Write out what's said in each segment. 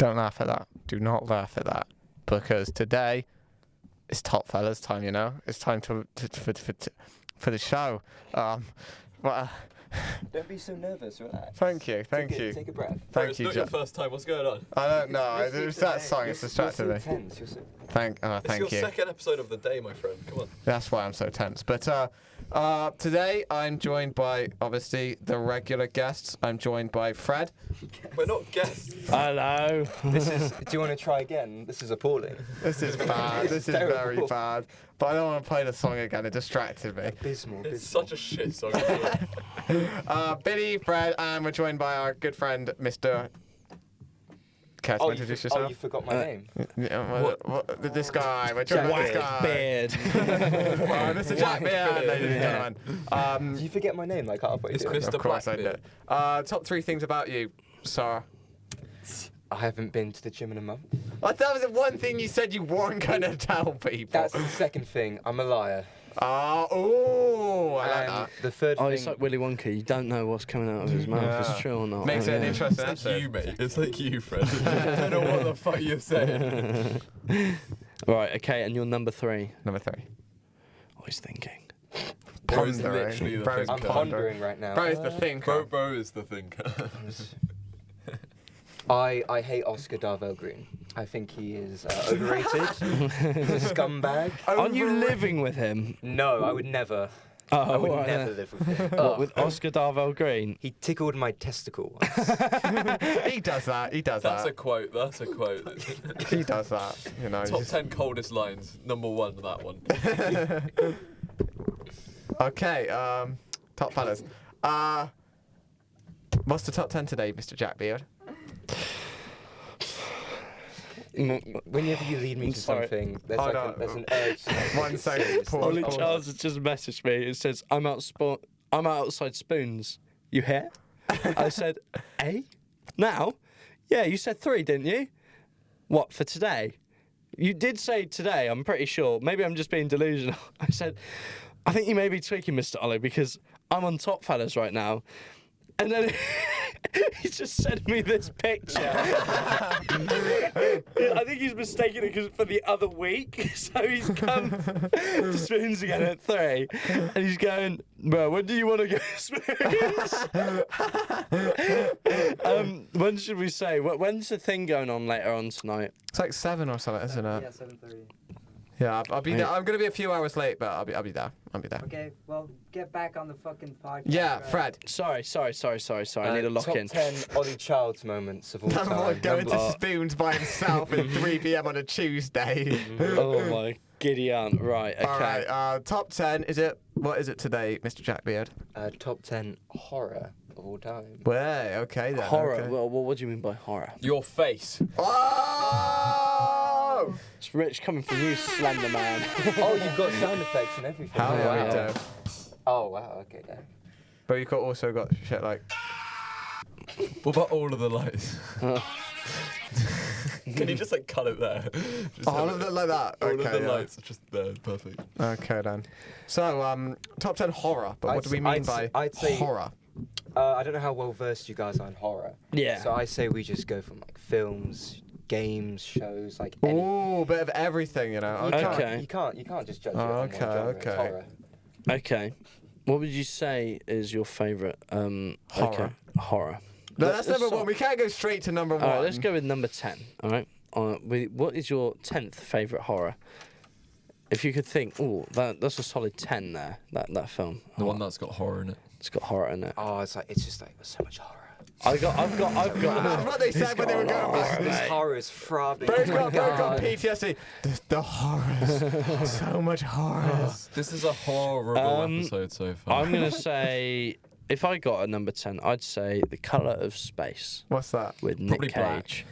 Don't laugh at that. Do not laugh at that. Because today, it's Top Fellas time, you know? It's time for the show. Don't be so nervous, relax. Thank you. Take a breath. Thank you, It's not your first time, what's going on? I don't know. It's that song, it's distracted me. You're so tense. Thank It's you. your second episode of the day, my friend. Come on. That's why I'm so tense. But today I'm joined by, obviously, the regular guests. I'm joined by Fred. We're not guests. Hello. Do you want to try again? This is appalling. This is bad. This is terrible. very bad. But I don't want to play the song again. It distracted me. Abysmal. It's such a shit song. Billy, Fred, and we're joined by our good friend, Mr. Care to introduce yourself? Oh, you forgot my name. Yeah, this guy. We're joined by this guy. Beard. Mr. Jack Beard, ladies and gentlemen. Did you forget my name like halfway It's through? Mr. Of course I Blackbeard. did. Top 3 things about you, Sarah. I haven't been to the gym in a month. That was the one thing you said you weren't going to tell people. That's the second thing. I'm a liar. I like And that. the third Oh, thing. it's like Willy Wonka. You don't know what's coming out of his mouth. Yeah. It's true or not. Makes it an Yeah. interesting It's like episode. you, mate. It's like you, Fred. I don't know what the fuck you're saying. Right, okay, and you're number 3. Number 3. Always thinking. Bro is literally the Bro's thinker. I'm pondering right now. Bro is the thinker. Bro is the thinker. I hate Oscar Darvell Green. I think he is overrated. He's a scumbag. Aren't you living with him? No, I would never. Oh, I would right, never live with him. What, with Oscar Darvell Green? He tickled my testicle once. He does that. He does That's a that. quote. That's a quote. He does that. You know. Top just- 10 coldest lines. Number 1, that one. Okay. Top fellas. What's the top 10 today, Mr. Jack Beard? Whenever you lead me I'm to sorry. something, there's, Oh, like no. there's an urge. To like, One second, seriously. pause. Ollie Charles has just messaged me. It says, I'm outside Spoons. You here? I said, eh? Now? Yeah, you said 3, didn't you? What, for today? You did say today, I'm pretty sure. Maybe I'm just being delusional. I said, I think you may be tweaking, Mr. Ollie, because I'm on Top Fellas right now. And then he just sent me this picture. I think he's mistaken it for the other week. So he's come to Spoons again at 3. And he's going, bro, when do you want to go to Spoons? When should we say? When's the thing going on later on tonight? It's like 7 or something, isn't it? Yeah, 7:30. Yeah, I'll be there. I'm gonna be a few hours late, but I'll be there. I'll be there. Okay, well, get back on the fucking podcast. Yeah, right? Fred. Sorry. I need a lock top in. 10 Ollie Childs moments of all Number 1 time. going to Number- Spoons by himself at 3 p.m. on a Tuesday. Oh my giddy aunt. Right, okay. All right. Top 10. What is it today, Mr. Jack Beard? Top 10 horror of all time. Way. Okay then. Horror. Okay. Well, what do you mean by horror? Your face. Oh! It's rich coming from you, Slender Man. Oh, you've got sound effects and everything. Hell Oh, yeah, we wow. do. Oh, wow, okay, yeah. But you also got shit like. What about all of the lights? Can you just like cut it there? Just All have of it- it like that. All Okay. of the yeah. lights are just there, perfect. Okay then. So top 10 horror. But what do we mean by I'd say- horror? I don't know how well versed you guys are in horror. Yeah. So I say we just go from like films, games, shows, like any. Ooh, bit of everything, you know. You Okay. can't- Okay. You can't just judge it Oh, on okay, one genre. It's okay. horror. Okay. What would you say is your favourite? Horror. Okay. Horror. No, that's number Let's 1. We can't go straight to number 1. All right, let's go with number 10. All right. What is your 10th favourite horror? If you could think, that's a solid 10 there. That film. The one that's got horror in it. It's got horror in it. Oh, it's just like so much horror. I've got. That's what they said when they were going back. This horror is throbbing. Bro's Oh my got God. PTSD. The horrors. So much horrors. This is a horrible episode so far. I'm gonna say, if I got a number 10, I'd say The Colour of Space What's that? with Nick Probably Cage.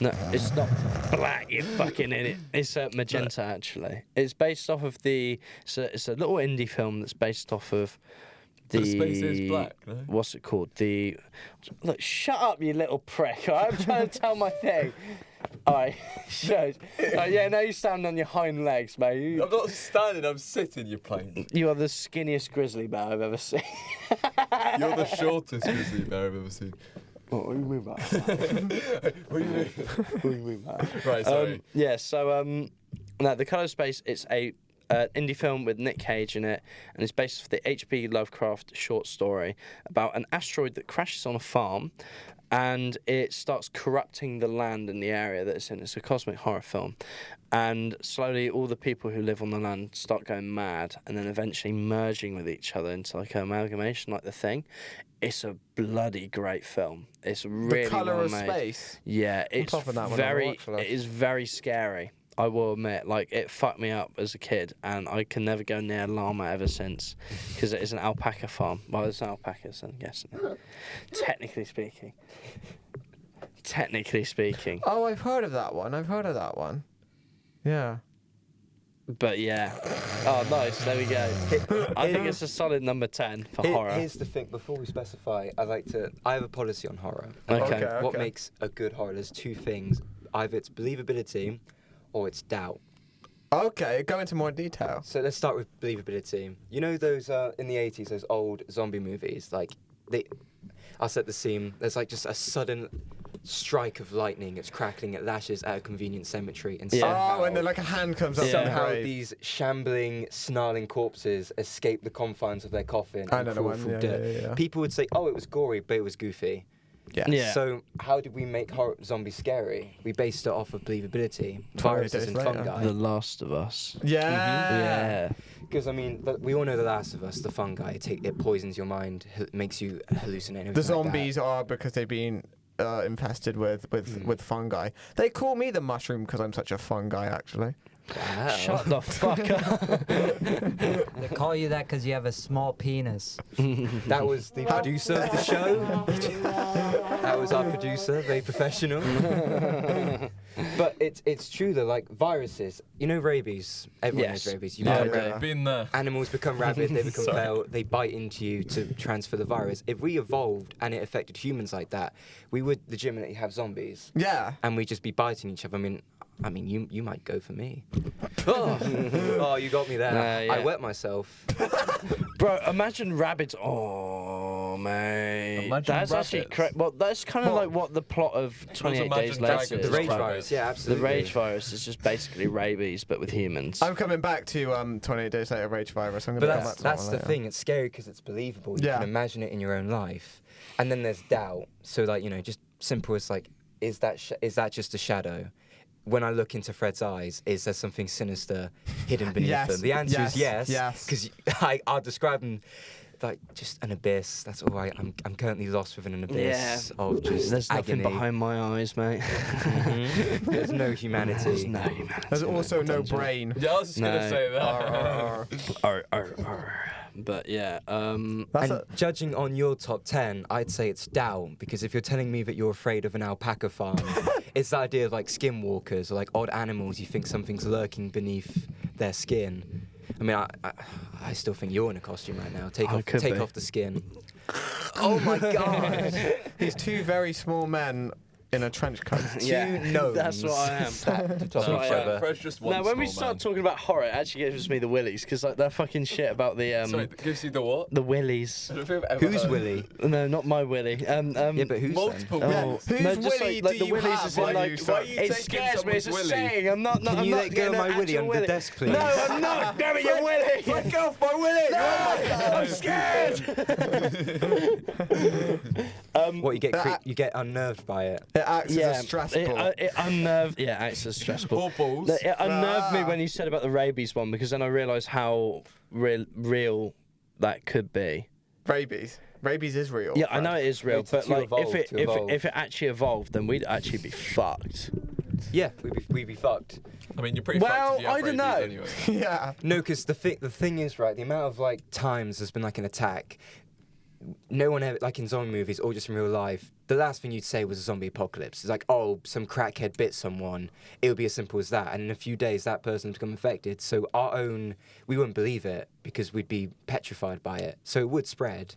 No, it's not black, you fucking idiot. It's magenta, actually. It's based off of it's a little indie film that's based off of But space is black, no? What's it called? Look, shut up, you little prick. All right? I'm trying to tell my thing. All right, shush. Yeah, now you stand on your hind legs, mate. I'm not standing, I'm sitting, you plank. You are the skinniest grizzly bear I've ever seen. You're the shortest grizzly bear I've ever seen. What do you mean by that? What do you mean? What do you mean by that? Right, sorry. Yeah, so no, The Colour of Space, it's a indie film with Nick Cage in it, and it's based off the H.P. Lovecraft short story about an asteroid that crashes on a farm, and it starts corrupting the land and the area that it's in. It's a cosmic horror film, and slowly all the people who live on the land start going mad, and then eventually merging with each other into like an amalgamation, like The Thing. It's a bloody great film. It's really The Colour well of made. Space. Yeah, it's popping that one on very. watch list. It is very scary. I will admit, like, it fucked me up as a kid, and I can never go near a llama ever since, because it is an alpaca farm. Well, there's alpacas, I guess. Technically speaking. Oh, I've heard of that one. Yeah. But yeah. Oh, nice. There we go. I think it's a solid number 10 for horror. Here's the thing. Before we specify, I have a policy on horror. Okay. What makes a good horror? There's two things. Either it's believability, or it's doubt. Okay, go into more detail. So let's start with believability. You know those in the 80s, those old zombie movies, like I'll set the scene. There's like just a sudden strike of lightning. It's crackling. It lashes at a convenient cemetery, and somehow, Oh, and then like a hand comes up. somehow from the grave. these shambling, snarling corpses escape the confines of their coffin I and know the crawl one, through yeah, dirt. yeah, yeah. People would say, "Oh, it was gory, but it was goofy." Yes. Yeah. So how did we make horror zombies scary? We based it off of believability, viruses days and later. fungi. The Last of Us. Yeah. Yeah. Because I mean, we all know The Last of Us, the fungi. It poisons your mind, makes you hallucinate. The everything like that. zombies are because they've been infested with fungi. They call me the mushroom because I'm such a fungi, actually. Wow. Shut the fuck up. They call you that because you have a small penis. That was the producer of the show. That was our producer, very professional. But it's true though, like viruses. You know rabies. Everyone Yes. knows rabies. You Yeah, become I do. rabid. Been there. Animals become rabid, they become Sorry. feral, they bite into you to transfer the virus. If we evolved and it affected humans like that, we would legitimately have zombies. Yeah. And we'd just be biting each other. I mean, you might go for me. Oh, you got me there. Yeah. I wet myself. Bro, imagine rabbits. Oh, mate. Imagine that's actually rabbits. correct. Well, that's kind of like what the plot of 28 Days imagine Later dragons. is. The rage Right. virus, yeah, The absolutely. rage virus is just basically rabies, but with humans. I'm coming back to 28 Days Later Rage Virus. I'm But gonna come back to that's that the one later. thing. It's scary because it's believable. You Yeah. can imagine it in your own life. And then there's doubt. So like just simple as like, is that just a shadow? When I look into Fred's eyes, is there something sinister hidden beneath Yes, them? The answer is yes, yes. yes. Because I'll describe them like just an abyss. That's all I'm currently lost within an abyss of just There's nothing agony. behind my eyes, mate. There's no humanity. There's no humanity. There's also no Dungeon. brain. Yeah, I was just No. gonna say that. Arr. But yeah, That's And judging on your top 10, I'd say it's doubt, because if you're telling me that you're afraid of an alpaca farm, it's the idea of like skinwalkers or like odd animals, you think something's lurking beneath their skin. I mean, I still think you're in a costume right now. Take I could be. off the skin. Oh my god! He's two very small men in a trench coat. yeah, gnomes that's what I am. Sat atop No, each I am. other. Fred's just one Now, when we small start man. talking about horror, it actually gives me the willies, because like that fucking shit about the Sorry, that gives you the what? the willies. I don't think I've ever Who's heard. Willy? No, not my willy. Yeah, but who's Multiple then? Yeah. willies. Whose no, just willy like do the you willies have? is in Why like you why so- you it taking scares me. It's a someone's willy? saying. I'm not. Can I'm you not let go getting of my an willy actual under the desk, please? No, I'm not. Damn it, your willy. Let go of my willy! I'm scared. What you get unnerved by it. It acts as a stress ball. It unnerved. Yeah, acts as stressful. Or balls. It unnerved me when you said about the rabies one, because then I realised how real that could be. Rabies. Rabies is real. Yeah, I know it is real, Wait, but to like evolve, to evolve. if it actually evolved, then we'd actually be fucked. Yeah, we'd be fucked. I mean, you're pretty Well, fucked if you have I don't rabies know. anyway. Yeah. No, because the thing is, right, the amount of like times there's been like an attack, no one ever, like in zombie movies or just in real life, the last thing you'd say was a zombie apocalypse. It's like, oh, some crackhead bit someone. It would be as simple as that. And in a few days, that person's become infected. So we wouldn't believe it because we'd be petrified by it. So it would spread.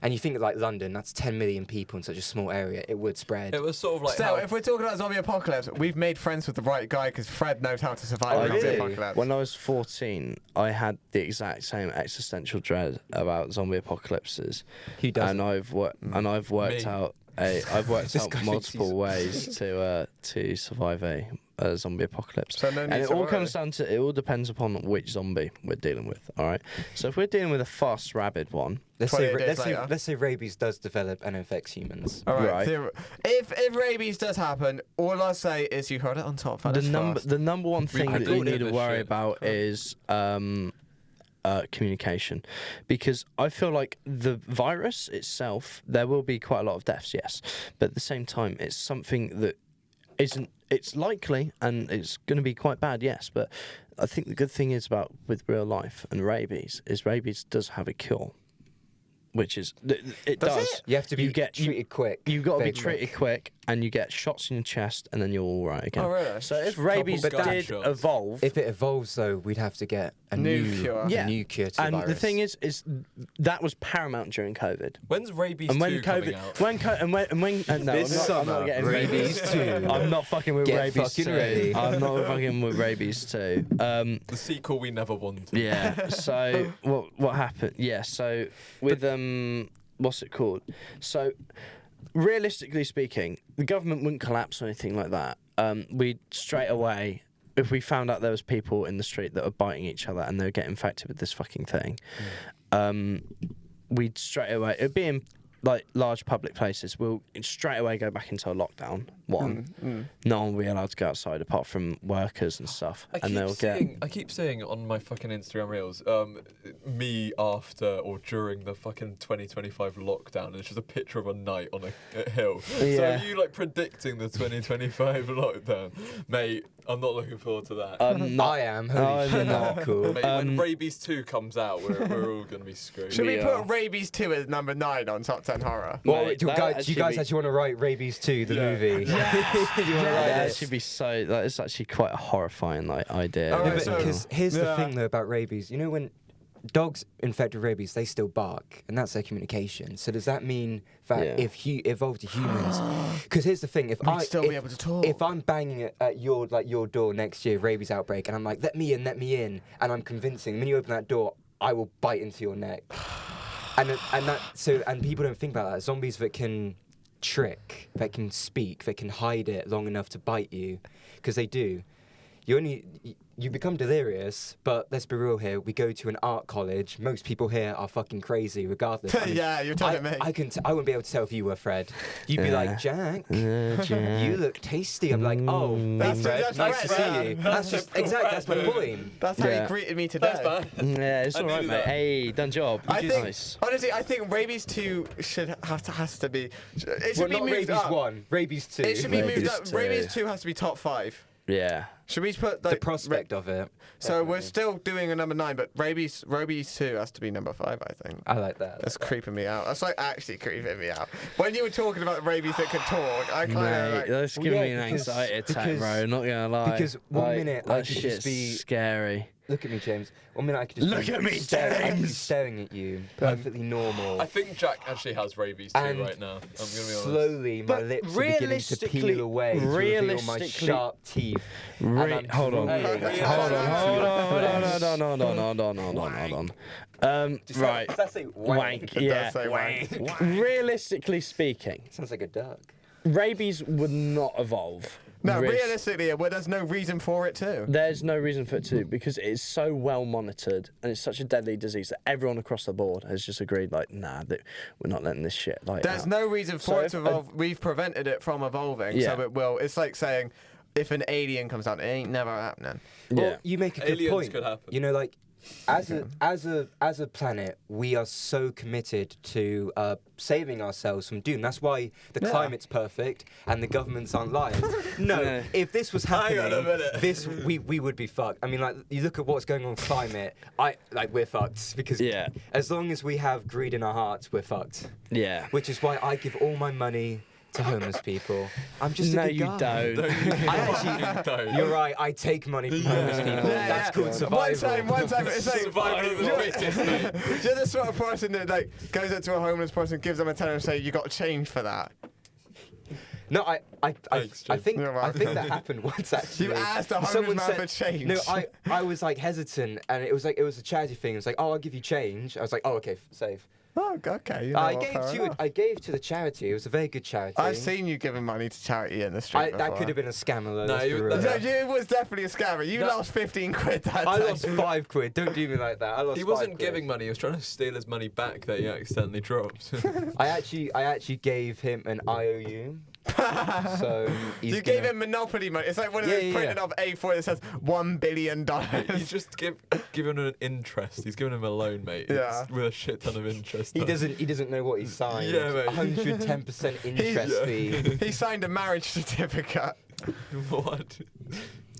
And you think of like London, that's 10 million people in such a small area. It would spread. It was sort of like Still, how if we're talking about zombie apocalypse, we've made friends with the right guy because Fred knows how to survive Oh, a zombie really? apocalypse. When I was 14, I had the exact same existential dread about zombie apocalypses. Who doesn't? And I've worked Me. out. I've worked This out guy thinks multiple he's- ways to survive a zombie apocalypse. So no And need it to all worry. comes down to, it all depends upon which zombie we're dealing with. All right. So if we're dealing with a fast, rabid one, Let's say, 28 days later. let's say rabies does develop and infects humans. All right. Right. If rabies does happen, all I say is you heard it on top. the number one thing that you Googled need to this worry shit. about is communication, because I feel like the virus itself, there will be quite a lot of deaths, yes, but at the same time, it's something that isn't. It's likely and it's going to be quite bad, yes, but I think the good thing is about with real life and rabies is rabies does have a cure, which is it Does does. it? You have to be treated quick. You've got to be very treated quick, and you get shots in your chest, and then you're all right again. Oh, really? So if rabies Couple did gunshots. evolve, If it evolves, though, we'd have to get a New new cure. Yeah. a new cure to and the the virus. thing is that was paramount during COVID. When's Rabies And when 2 coming out? no, This I'm not summer, getting Rabies 2. I'm not fucking with Get rabies fucking 2. ready. I'm not fucking with rabies 2. The sequel we never wanted. Yeah. So what happened? Yeah. So with what's it called? So realistically speaking, the government wouldn't collapse or anything like that. We'd straight away, if we found out there was people in the street that were biting each other and they were getting infected with this fucking thing, we'd straight away, it'd be in like large public places, we'll straight away go back into a lockdown. No one will be allowed to go outside apart from workers and stuff. And they'll I keep seeing on my fucking Instagram reels, me after or during the fucking 2025 lockdown, and it's just a picture of a knight on a hill. Yeah. So are you like predicting the 2025 lockdown? Mate, I'm not looking forward to that. I am. Holy shit, not. cool. Mate, when Rabies 2 comes out, we're all going to be screwed. Should we Yeah. put Rabies 2 as number 9 on top 10 horror? Well, Mate, do you that guys, actually be- actually want to write Rabies 2, the movie? Yeah. You wanna write that it? should be so. That is actually quite a horrifying like idea. All No, right, but so- because here's the Yeah. thing though about rabies. You know when dogs infected with rabies, they still bark, and that's their communication. So does that mean that Yeah. if he evolved to humans? Because here's the thing: if We'd still be able to talk. if I'm banging at your door next year, rabies outbreak, and I'm like, let me in, and I'm convincing. When you open that door, I will bite into your neck. And people don't think about that. Zombies that can trick, that can speak, that can hide it long enough to bite you, because they do. You become delirious, but let's be real here. We go to an art college. Most people here are fucking crazy, regardless. I mean, Yeah, you're telling me. I wouldn't be able to tell if you were Fred. You'd be like, Jack, you look tasty. I'm like, oh, hey That's- Fred, that's nice to Fred, see you. man. That's just exactly. That's my point. That's how Yeah. you greeted me today. Yeah, it's I all right, knew mate. that. Hey, done job. I think, Nice. honestly, I think Rabies 2 has to be. It should Well, be not moved rabies up. 1, rabies 2. It should be moved Rabies up. 2. Rabies 2 has to be top 5. Yeah. Should we put the like, prospect of it. So we're still doing a number 9, but Rabies 2 has to be number 5, I think. I like that. That's creeping me out. That's like actually creeping me out. When you were talking about rabies that could talk, I kind Mate, of like. that's Well, giving yeah, me an because- anxiety attack, because- bro. Not gonna lie. because one minute I that could just shit's be- scary. Look at me, James. 1 minute I could just Look at me, I could be James. staring at you, perfectly normal. I think Jack actually has Rabies 2 And right now. I'm going to be honest. slowly, my But lips are beginning to realistically- peel away to reveal my realistically- sharp teeth. And I'm Hold on. drooling. Hey, That's hold how on, I Hold feel on. flesh. Hold on. Does Right. that say wank? Wank. It Yeah. does say wank. Realistically speaking, Sounds like a duck. rabies would not evolve. No, Risk- realistically, well, there's no reason for it to. There's no reason for it to, because it's so well monitored and it's such a deadly disease that everyone across the board has just agreed, like, nah, we're not letting this shit. Like, There's out. no reason So for it if to a- evolve. We've prevented it from evolving, Yeah. so it will. It's like saying, if an alien comes out, it ain't never happening. Well, Yeah. you make a good Aliens point. could happen. You know, like as a planet, we are so committed to saving ourselves from doom. That's why the Yeah. climate's perfect and the governments aren't lying. No, Yeah. if this was Hang on a happening, minute. we would be fucked. I mean, like you look at what's going on with climate. We're fucked because Yeah. as long as we have greed in our hearts, we're fucked. Yeah. Which is why I give all my money to homeless people. I'm just a No, good you guy. don't. I actually, you're right. I take money from homeless people. That's called survival. One time, it's like Survival of the fittest, mate. you're the sort of person that like goes up to a homeless person, gives them a tenner, and say you got change for that. No, I Thanks, Jim. think You're I think welcome. that happened once actually. You asked a homeless Someone man said- for change. No, I was like hesitant, and it was a charity thing. It was like, oh, I'll give you change. I was like, oh, okay, save. Oh, okay. You know I what, gave fair to enough. I gave to the charity. It was a very good charity. I've seen you giving money to charity in the street that before. could have been a scammer though. No, let's be you- real. no, It was definitely a scammer. You No. lost 15 quid that I day. lost £5. Don't do me like that. I lost. He £5. wasn't giving money. He was trying to steal his money back that he accidentally dropped. I actually gave him an IOU. So You gave him Monopoly money. It's like one of those printed off A4 that says $1 billion. He's just giving him an interest. He's giving him a loan, mate. Yeah. It's with a shit ton of interest. He doesn't know what he signed. Yeah, mate. 110% interest fee. He signed a marriage certificate. What?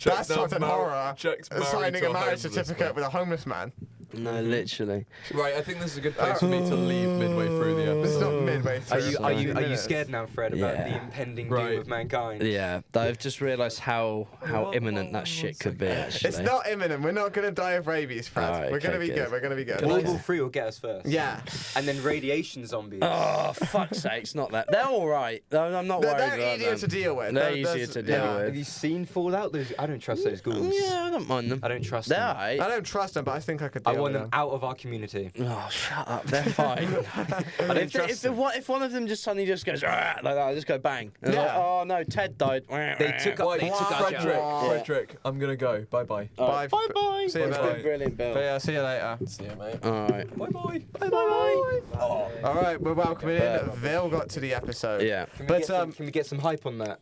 That's something horror. Jack's married Signing to a marriage homeless certificate man. with a homeless man. No, literally. Right, I think this is a good place for me to leave midway through the This is not episode. midway Are through. you it's 50 minutes. scared now, Fred, about Yeah. the impending Right. doom of mankind? Yeah, I've just realised how imminent that shit could be. Actually, It's not imminent. We're not going to die of rabies, Fred. Alright, We're going to okay, be good. good. We're going to be good. World War III will get us first. Yeah. And then radiation zombies. Oh, fuck's sakes, not that. They're all right. I'm not worried They're about easier them. to deal with. They're easier to deal yeah. with. Have you seen Fallout? I don't trust those ghouls. Yeah, I don't mind them. I don't trust They're them. alright. I don't trust them, but I think I could I deal want with them out of our community. Oh, shut up. They're fine. I don't if, trust if, them. if one of them just suddenly just goes "Rah," like that, I just go bang. And Yeah. like, oh no, Ted died. They took up. They took up. Frederick, Yeah. Frederick, I'm gonna go. Bye bye. Bye. Bye bye. See you, It's mate. been brilliant, Bill. But yeah, see you later. See you, mate. All right. Bye bye. Bye bye. All right, we're welcoming in. Vil got to the episode. Yeah. But Can we get some hype on that?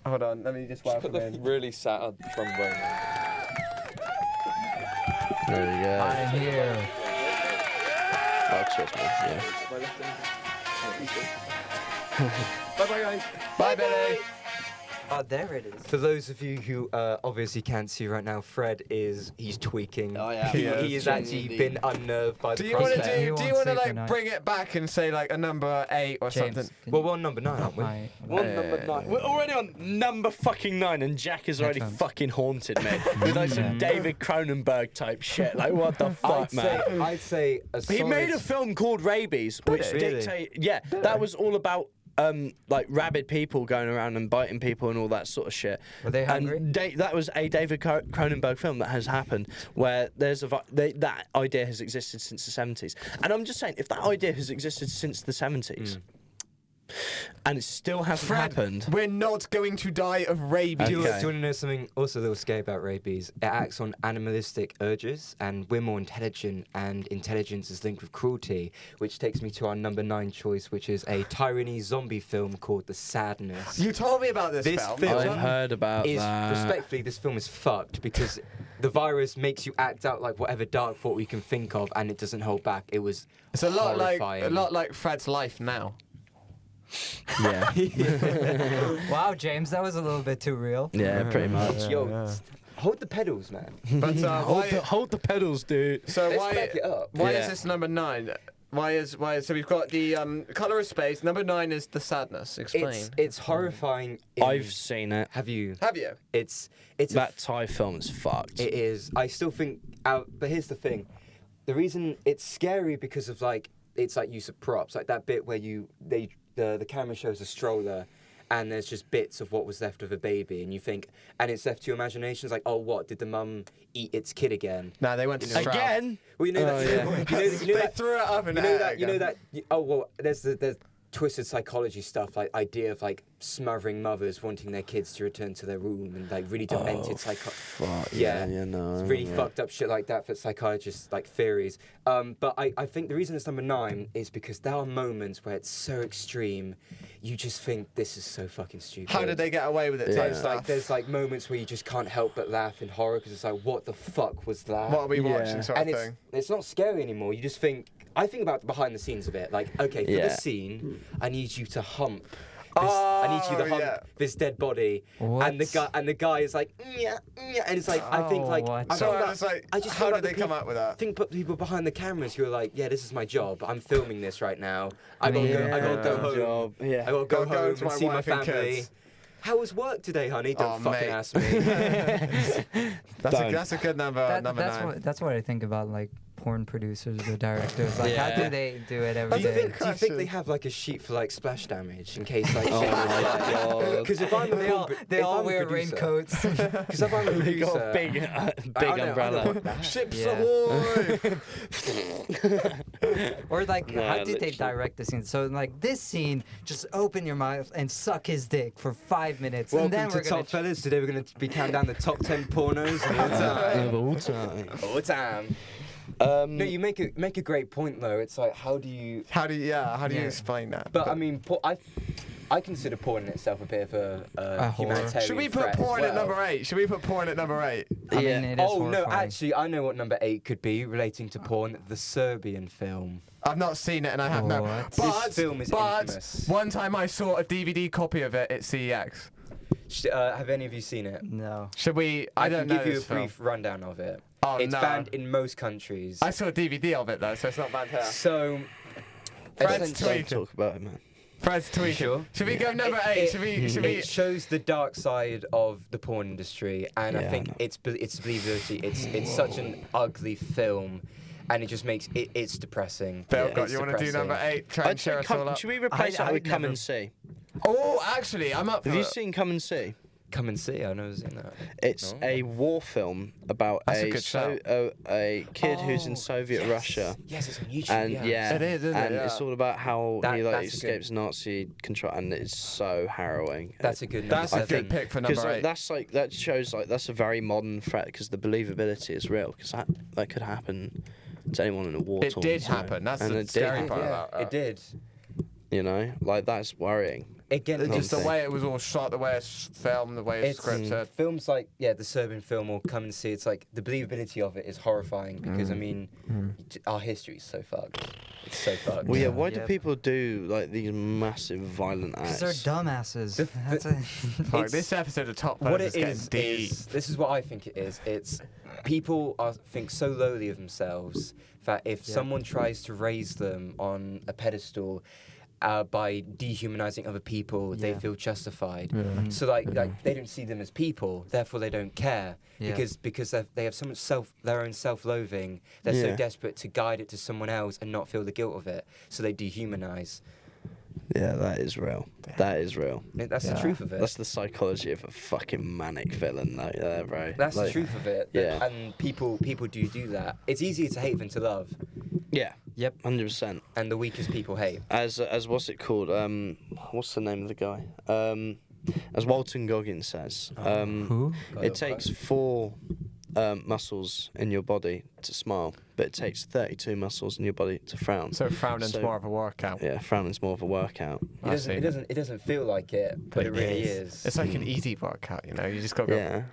hold on, let me just welcome in. really sad trombone. There we go. I'm here. Oh, cheers, man. Yeah. Bye bye, guys. Bye, Billy. Oh, there it is. For those of you who obviously can't see right now, Fred he's tweaking. Oh, yeah. He He has actually been unnerved by Do the you want to prospect. He do? Do you won't want to sleep like tonight. bring it back and say like a number 8 or James, something? can Well, you- we're on number 9, aren't we? Hi. One number 9. We're already on number fucking 9, and Jack has already Excellent. fucking haunted me with like some David Cronenberg type shit. Like, what the fuck, man? I'd say a He solid... made a film called Rabies, which he? Really? dictate. Yeah, that was all about like rabid people going around and biting people and all that sort of shit. Were they hungry? And that was a David Cronenberg film that has happened where there's that idea has existed since the 70s. And I'm just saying, if that idea has existed since the 70s and it still hasn't happened. We're not going to die of rabies. Do you Okay. want to know something also a little scary about rabies? It acts on animalistic urges, and we're more intelligent, and intelligence is linked with cruelty, which takes me to our number 9 choice, which is a tyranny zombie film called The Sadness. You told me about this film. I've heard about that. Respectfully, this film is fucked because the virus makes you act out like whatever dark thought we can think of, and it doesn't hold back. It was It's a lot horrifying. like Fred's life now. Yeah, Wow, James, that was a little bit too real. yeah, pretty much. Yo, hold the pedals, man. But Hold the pedals, dude. so Let's why back it up. why Yeah. is this number 9? Why so we've got the Color of Space. Number 9 is The Sadness. Explain. It's horrifying. in- I've seen it. Have you? Have you? It's That Thai film is fucked. It is. I still think but here's the thing. The reason it's scary because of like it's like use of props, like that bit where the camera shows a stroller and there's just bits of what was left of a baby and you think and it's left to your imagination. It's like, oh, what did the mum eat its kid again? No, they went to Stroud. Again? Well, you know that. Oh, You yeah. know They that. threw it up in You the know air that. You know again. that. Oh well, there's twisted psychology stuff, like idea of like smothering mothers wanting their kids to return to their womb and like really demented Fuck, Yeah, no. it's really fucked up shit like that for psychologists, like theories. But I think the reason it's number 9 is because there are moments where it's so extreme, you just think this is so fucking stupid. How did they get away with it? type stuff? There's like moments where you just can't help but laugh in horror because it's like, what the fuck was that? What are we Yeah. watching, sort of And thing? it's not scary anymore. You just think. I think about the behind the scenes of it. Like, okay, for Yeah. this scene, I need you to hump. I need you to hump yeah. this dead body, and the guy is like, "Nya, nya," and it's like I think like what? I So think I about- was like, I just how think did about they the come peop- up with that? Think about people behind the cameras who are like, yeah, this is my job. I'm filming this right now. I gotta go home. Job. Yeah. I gotta go Go home to and my see my wife and family. kids. How was work today, honey? Don't Oh, fucking mate. ask me. That's a good number. Number 9. That's what I think about. Like porn producers or directors? Like, how Yeah. do they do it every Do you day? think they have like a sheet for like splash damage in case like? Oh my god. Because if I'm a They all wear producer, raincoats. because if I'm a They got producer, a big I know umbrella. what that- Ships Yeah. ahoy! Or like, Nah, how do they literally. direct the scene? So like this scene, just open your mouth and suck his dick for 5 minutes, and then Welcome we're to gonna. Top Fellas. Today we're going to be counting down the top 10 pornos of all time. Of all time. All time. No, you make a great point though. It's like how do you? How do you Yeah. explain that? But I mean, I consider porn in itself a bit of a horror. humanitarian. should we put threat as porn at well. number 8? Should we put porn at number 8? I mean, Yeah. it is Oh no, horrifying. actually, I know what number 8 could be relating to porn. The Serbian film. I've not seen it and I have no. What? This film is but infamous. one time I saw a DVD copy of it at CEX. Have any of you seen it? No. Should we? I don't can know give you a this film. brief rundown of it. Oh, It's no. banned in most countries. I saw a DVD of it though, so it's not bad here. So, Fred's essentially- tweet. Don't talk about it, man. Fred's tweet. Sure. Should we go number 8? Should we? It shows the dark side of the porn industry, and Yeah, I I think know. it's believability. It's such an ugly film, and it just makes it's depressing. Bill, Yeah. God, It's you want to do depressing. number 8? Try and I'd say share us all up. should we replace that with Come never- and See? Oh, actually, I'm up for Have you it. seen Come and See? Come and see. I know seen that. It's No. a war film about That's a a good shout. a kid who's in Oh, Soviet yes. Russia. Yes, it's on YouTube. And yeah. It is, isn't it? and Yeah. it's all about how he like That's a escapes Nazi control, and it's so harrowing. That's a good number That's a seven. good pick for Because number 8. that's like that shows like that's a very modern threat because the believability is real because that could happen to anyone in a war. It did happen. That's and the it did scary happen, part Yeah, about that. it did. You know, like that's worrying. Again, It's it's just the Nothing. way it was all shot, the way it's filmed, the way it's scripted. films like the Serbian film or Come and See. It's like the believability of it is horrifying because I mean, our history is so fucked. It's so fucked. Well, yeah. Why do Yep. people do like these massive violent Because acts? they're dumbasses. The- That's a Fuck, It's- this episode of Top What Fellas is it getting is, deep. this is what I think it is. It's people think so lowly of themselves that if Yeah. someone tries to raise them on a pedestal by dehumanizing other people, they Yeah. feel justified. So like they don't see them as people, therefore they don't care Yeah. because they have so much their own self-loathing. They're so Yeah. desperate to guide it to someone else and not feel the guilt of it. So they dehumanize. Yeah, that is real. That is real. That's the Yeah. truth of it. That's the psychology of a fucking manic villain, though, there, bro. That's Like, the truth of it. Yeah. And people do that. It's easier to hate than to love. Yeah. Yep. 100%. And the weakest people hate. As what's it called? What's the name of the guy? As Walton Goggins says, who? it takes 4 muscles in your body to smile, but it takes 32 muscles in your body to frown. So frowning's So- more of a workout. Yeah, frowning's more of a workout. I see. It doesn't feel like it, but it really is. It's like an easy workout, you know. You just got to go. Yeah.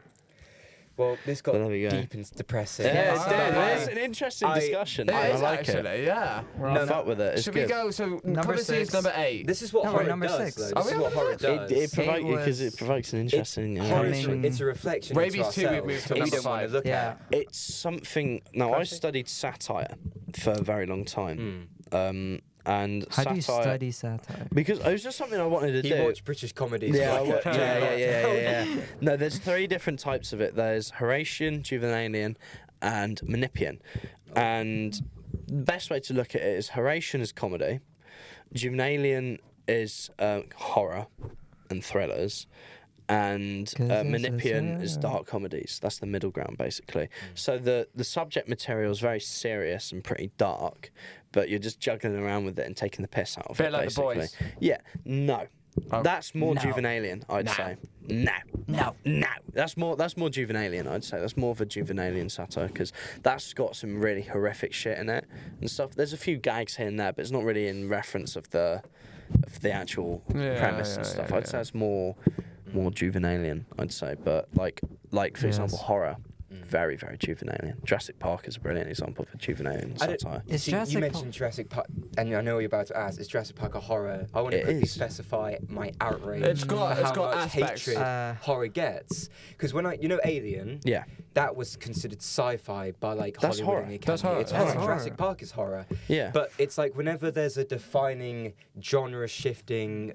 Well, this got But there we go. deep and depressing. Yeah, it's it dead. did. It's an interesting I- discussion. It I is like actually, it. yeah. I fuck with it. It's Should good. we go? So Number Come and See is 6. number 8. This is what No, we're horror number does, 6. though. Are This we is on what horror number does. It was- it provokes an interesting. Horror is Coming- it's a reflection Rabies into 2 we've ourselves. moved to we number don't want to 5. look Yeah. at. It's something. Now, I studied satire for a very long time. And How satire. do you study satire? Because it was just something I wanted to He do. watched British comedies. Yeah, for like yeah. No, there's 3 different types of it. There's Horatian, Juvenalian, and Menippean. And the best way to look at it is Horatian is comedy, Juvenalian is horror and thrillers, and 'Cause this is Menippean is horror. dark comedies. That's the middle ground, basically. So the subject material is very serious and pretty dark, but you're just juggling around with it and taking the piss out of Bit it, like The basically. Boys. Yeah, no. Oh. That's more No. Juvenalian, I'd No. say. No. That's more Juvenalian, I'd say. That's more of a Juvenalian satire because that's got some really horrific shit in it and stuff. There's a few gags here and there, but it's not really in reference of the actual Yeah, premise and yeah, stuff. yeah, I'd say it's more Juvenalian, I'd say. But like for example, Yes. horror. Very, very Juvenalian. Jurassic Park is a brilliant example of a Juvenalian I don't- satire. Is See, Jurassic you Park- mentioned Jurassic Park, and I know what you're about to ask. Is Jurassic Park a horror? I want to It quickly is. specify my outrage. It's got- for it's how got much aspects. hatred horror gets. Because when Alien, Yeah. that was considered sci-fi by like That's Hollywood horror. and the That's Academy. horror. It's That's horror. horror. Jurassic Park is horror. Yeah. But it's like whenever there's a defining genre-shifting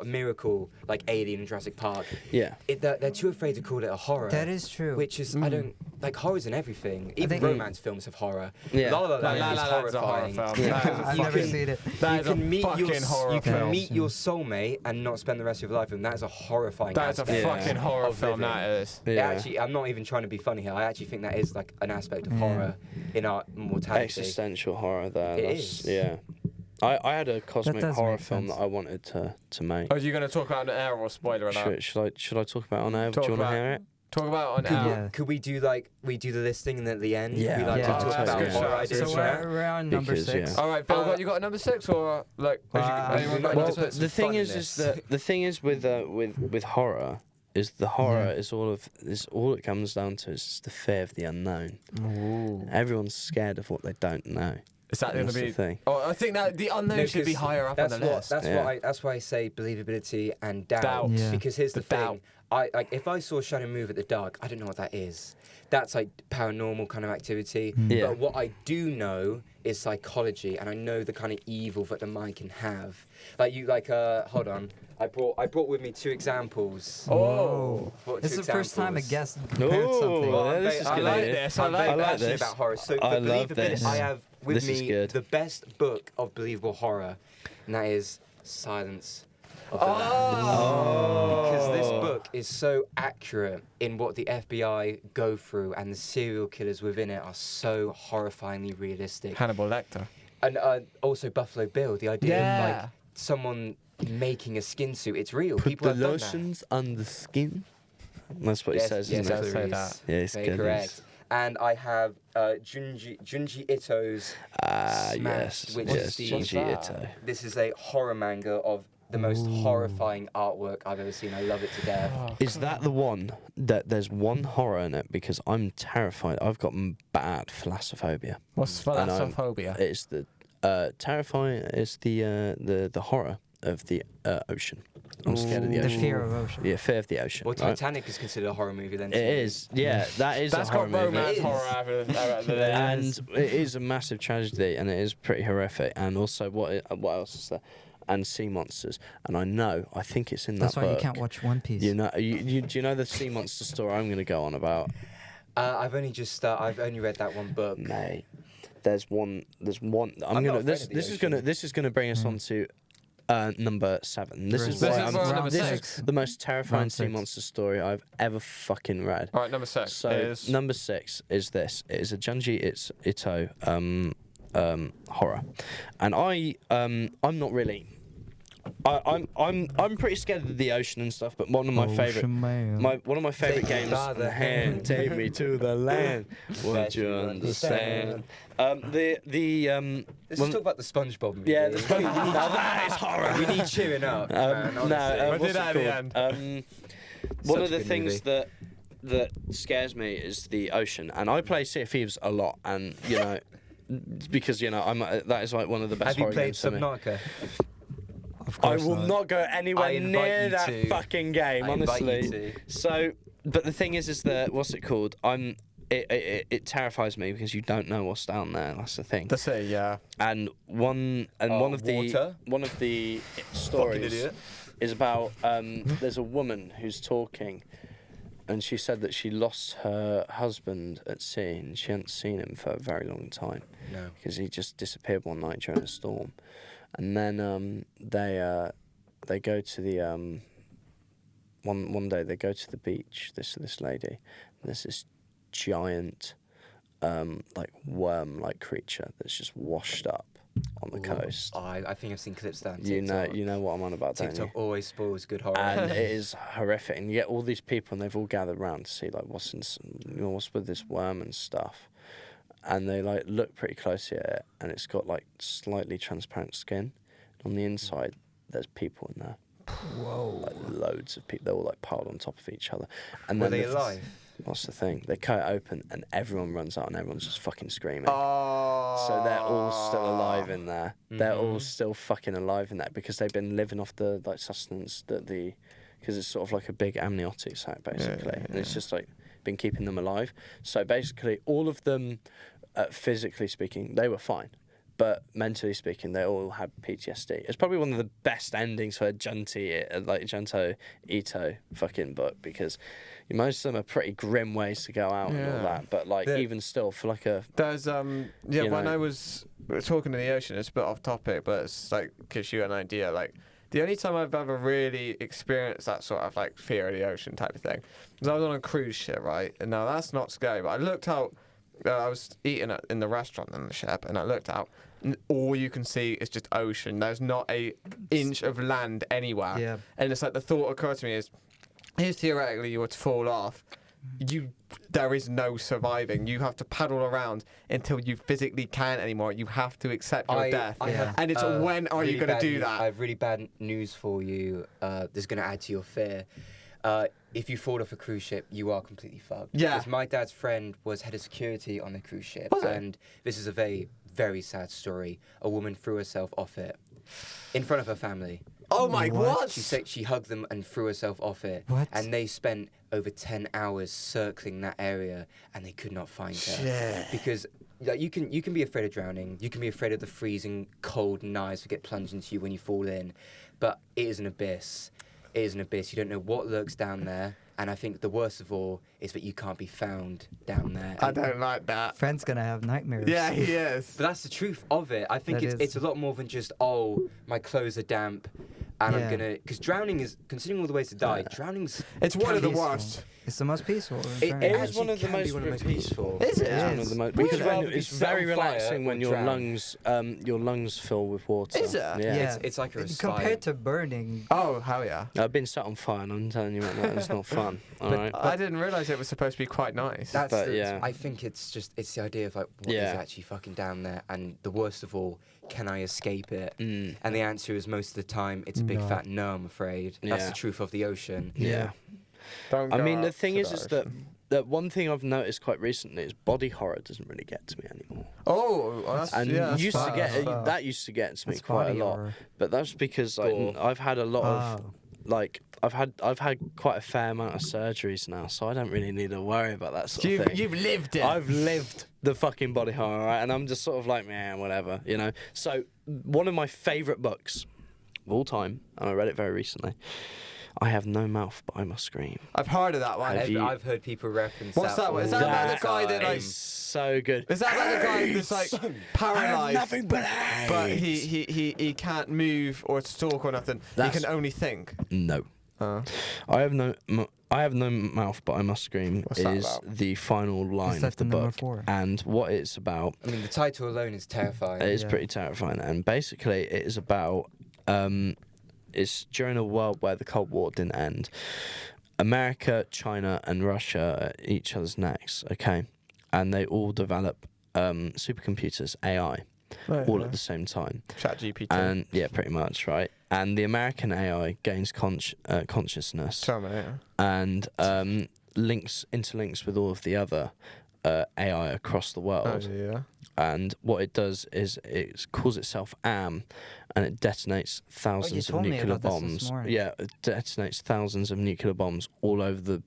miracle like Alien and Jurassic Park. Yeah. They're too afraid to call it a horror. That is true. Which is I don't like horror's in everything. Even think- romance films have horror. Yeah. La La La Land La is Land's a horror horrifying. film. You That can- is a I've you never can- seen it. That you is can a meet your fucking horror you can film. meet your soulmate and not spend the rest of your life with them. That is a horrifying. That is a aspect fucking horror of film. living. That is. Yeah. Actually, I'm not even trying to be funny here. I actually think that is like an aspect of horror in our mortality. Existential horror there. It That's- is. Yeah. I had a cosmic does horror make film sense. that I wanted to make. Are you going to talk about an air or spoiler alert? Should I talk about it on air? Talk Do you want about- to hear it? Talk about an Could, air. Yeah. could we do like we do the listing and then at the end Yeah. we like Yeah. to Oh, talk that's about good horror shout. ideas? So right? we're on number Because, 6. yeah. All right, Bill, you got a number 6 or like? we've got Well, to put some the thing fun in is this. that the thing is with horror is the horror is all it comes down to is the fear of the unknown. Ooh. Everyone's scared of what they don't know. Is that going That's to the be? thing. Oh, I think that the unknown No, should be 'cause higher up on the list. That's why I say believability and doubt. Doubt. Yeah. Because here's the The thing. doubt. If I saw a shadow move at the dark, I don't know what that is. That's like paranormal kind of activity. Yeah. But what I do know is psychology, and I know the kind of evil that the mind can have. Hold on. I brought with me 2 examples. Oh. Brought This two is the first time a examples. guest prepared Oh, something. well, this is I good. like this. I I'm like very like passionate this. about horror. So I for love believability, this. I have with This is me good. the best book of believable horror, and that is Silence of the Lambs. Oh. Because this book is so accurate in what the FBI go through, and the serial killers within it are so horrifyingly realistic. Hannibal Lecter. And also Buffalo Bill, the idea of like Yeah. someone making a skin suit, it's real. Put People the have done lotions on the skin. That's what he that. says, yes, isn't it? does say Clarice. that. Yeah, it's Very good. correct. And I have Junji Ito's Ah, Smash, yes, which yes, is the- Junji What's Ito. This is a horror manga of the most horrifying artwork I've ever seen. I love it to death. Is that the one that there's one horror in it? Because I'm terrified. I've got bad thalassophobia. What's And I'm- thalassophobia? It's the terrifying. It's the horror of the ocean. I'm scared of the The ocean. fear of ocean. Yeah, fear of the ocean. Well, right? Titanic is considered a horror movie then. It too. is. Yeah, that is That's a horror got movie. romance It is. horror out of the And it is a massive tragedy, and it is pretty horrific. And also, what else is there? And sea monsters. And I think it's in That's that why book. you can't watch One Piece. You know, do you know the sea monster story I'm going to go on about? I've only read that one book. Mate, there's one. I'm not afraid This of the is gonna bring us on to number 7. This is This why is I'm. round number This six. is the most terrifying Round sea 6. monster story I've ever fucking read. All right, number 6 So is number 6 is this. It is a Junji Ito horror, and I'm not really. I'm pretty scared of the ocean and stuff, but one of my favorite one of my favorite Take me games. by the hand. Take me to the land. Won't Bet you you understand? Let's just talk about the SpongeBob movie. Yeah, now that is horror. We need cheering up. man, honestly. We'll do what's that it at the called? One Such of a the good things movie. that scares me is the ocean, and I play Sea of Thieves a lot, and you know, because you know, that is like one of the best Have you horror played games for me. Subnautica? Of I course will not go anywhere I invite near you that to. fucking game, I invite you honestly. to. So, but the thing is that what's it called? It terrifies me because you don't know what's down there. That's the thing. the sea. Yeah. And one of water? the Fucking stories idiot. is about there's a woman who's talking, and she said that she lost her husband at sea, and she hadn't seen him for a very long time No. because he just disappeared one night during a storm, and then they go to the one day they go to the beach. This lady, and there's this giant like worm-like creature that's just washed up on the coast. I think I've seen clips of that on You TikTok. know what I'm on about, don't you? TikTok always spoils good horror. And it is horrific, and you get all these people, and they've all gathered around to see like what's with this worm and stuff, and they like look pretty closely at it, and it's got like slightly transparent skin. On the inside, there's people in there. Whoa! Like loads of people. They're all like piled on top of each other. And Were then they alive? What's the thing? They cut it open, and everyone runs out, and everyone's just fucking screaming. Oh. So they're all still alive in there. They're all Mhm. still fucking alive in there because they've been living off the like sustenance that because it's sort of like a big amniotic sac basically, and it's just like been keeping them alive. So basically, all of them, physically speaking, they were fine, but mentally speaking, they all had PTSD. It's probably one of the best endings for a Junto Ito fucking book, because most of them are pretty grim ways to go out and all Yeah. that. But like, even still, for like a There's You when know. I was talking to the ocean, it's a bit off topic, but it's like gives you an idea. Like the only time I've ever really experienced that sort of like fear of the ocean type of thing was I was on a cruise ship, right? And now that's not scary, but I looked out. I was eating in the restaurant in the ship, and I looked out. And all you can see is just ocean. There's not a inch of land anywhere. Yeah. And it's like the thought occurred to me is, if theoretically you were to fall off, there is no surviving. You have to paddle around until you physically can't anymore. You have to accept your death. And it's when are you going to do that? I have really bad news for you. That's going to add to your fear. If you fall off a cruise ship, you are completely fucked. Yeah. Because my dad's friend was head of security on the cruise ship. Was it? And this is a very, very sad story. A woman threw herself off it in front of her family. Oh my what? She said she hugged them and threw herself off it. What? And they spent over 10 hours circling that area, and they could not find her. Because like, you can be afraid of drowning. You can be afraid of the freezing cold knives that get plunged into you when you fall in. But it is an abyss. It is an abyss. You don't know what lurks down there. And I think the worst of all is that you can't be found down there. I don't like that. Friend's gonna have nightmares. Yeah, he is. But that's the truth of it. I think That it's is. a lot more than just, oh, my clothes are damp and I'm Yeah. gonna... Because drowning is, considering all the ways to die, drowning's... It's one of the Peaceful. worst. It's the most peaceful. It is actually one of the can be most one of the most re- peaceful. Is it? It's one of the most, because Would you rather it's be set very on fire relaxing when or your lungs fill with water. Is it? Yeah. It's like a Compared to burning. Oh, hell yeah. I've been set on fire, and I'm telling you right now, it's not fun. All right. I didn't realise it was supposed to be quite nice. That's But, the, yeah. I think it's the idea of like what is Yeah. actually fucking down there, and the worst of all, can I escape it? Mm. And the answer is most of the time it's a big No. fat no. I'm afraid that's Yeah. the truth of the ocean. Yeah. Don't I go mean, the out thing to is, the is that ocean. that one thing I've noticed quite recently is body horror doesn't really get to me anymore. Oh, well, that's, And yeah, that's used to fair, get that's fair. that used to get to me That's quite a body lot, horror. but that's because like Gore. I've had a lot of Oh. like I've had quite a fair amount of surgeries now, so I don't really need to worry about that sort of thing. You've lived it. I've lived the fucking body horror, right? And I'm just sort of like, man, whatever, you know. So one of my favourite books of all time, and I read it very recently. I Have No Mouth, but I Must Scream. I've heard of that one. Have you- I've heard people reference What's that one? Is that all about the the guy that, time. like, is so good. Is that like a guy that's like paralysed, Nothing but hate. but he can't move or talk or nothing? That's- He can only think. No. Uh, I have no mouth, but I must scream. What's that Is about? the final line that of the the number book, 4? and what it's about. I mean, the title alone is terrifying. It is Yeah. pretty terrifying, and basically, it is about. It's during a world where the Cold War didn't end. America, China, and Russia are at each other's necks. Okay, and they all develop supercomputers, AI, all at the same time. ChatGPT. And yeah, pretty much, right. And the American AI gains consciousness Terminator. and interlinks with all of the other AI across the Oh world. yeah. And what it does is it calls itself AM, and it detonates thousands of told me nuclear about this bombs. morning. Yeah, it detonates thousands of nuclear bombs all over the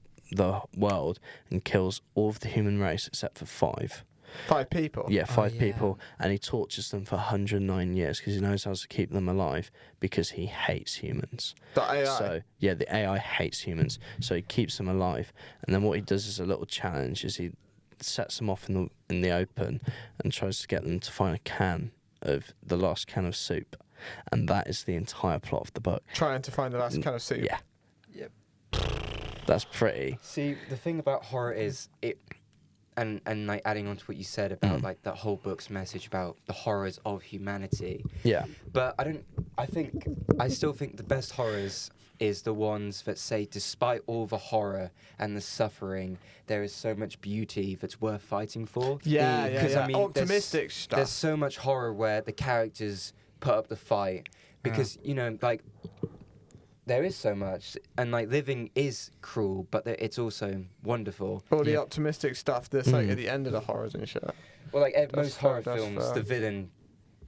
world and kills all of the human race except for 5. 5 people. Yeah, 5 yeah. people, and he tortures them for 109 years because he knows how to keep them alive because he hates humans. The AI. So yeah, the AI hates humans, so he keeps them alive. And then what he does is a little challenge: is he sets them off in the open and tries to get them to find a can of the last can of soup, and that is the entire plot of the book. Trying to find the last kind of soup. Yeah, Yep. that's pretty. See, the thing about horror is it, and like adding on to what you said about like that whole book's message about the horrors of humanity. Yeah, But I still think the best horrors is the ones that say, despite all the horror and the suffering, there is so much beauty that's worth fighting for. Yeah, yeah, 'Cause, yeah. I mean, Optimistic stuff. There's so much horror where the characters put up the fight because you know, like, there is so much, and like living is cruel, but it's also wonderful. All the Yeah. optimistic stuff that's like at the end of the horrors and shit. Well, like That's most fair, horror that's films, fair. the villain,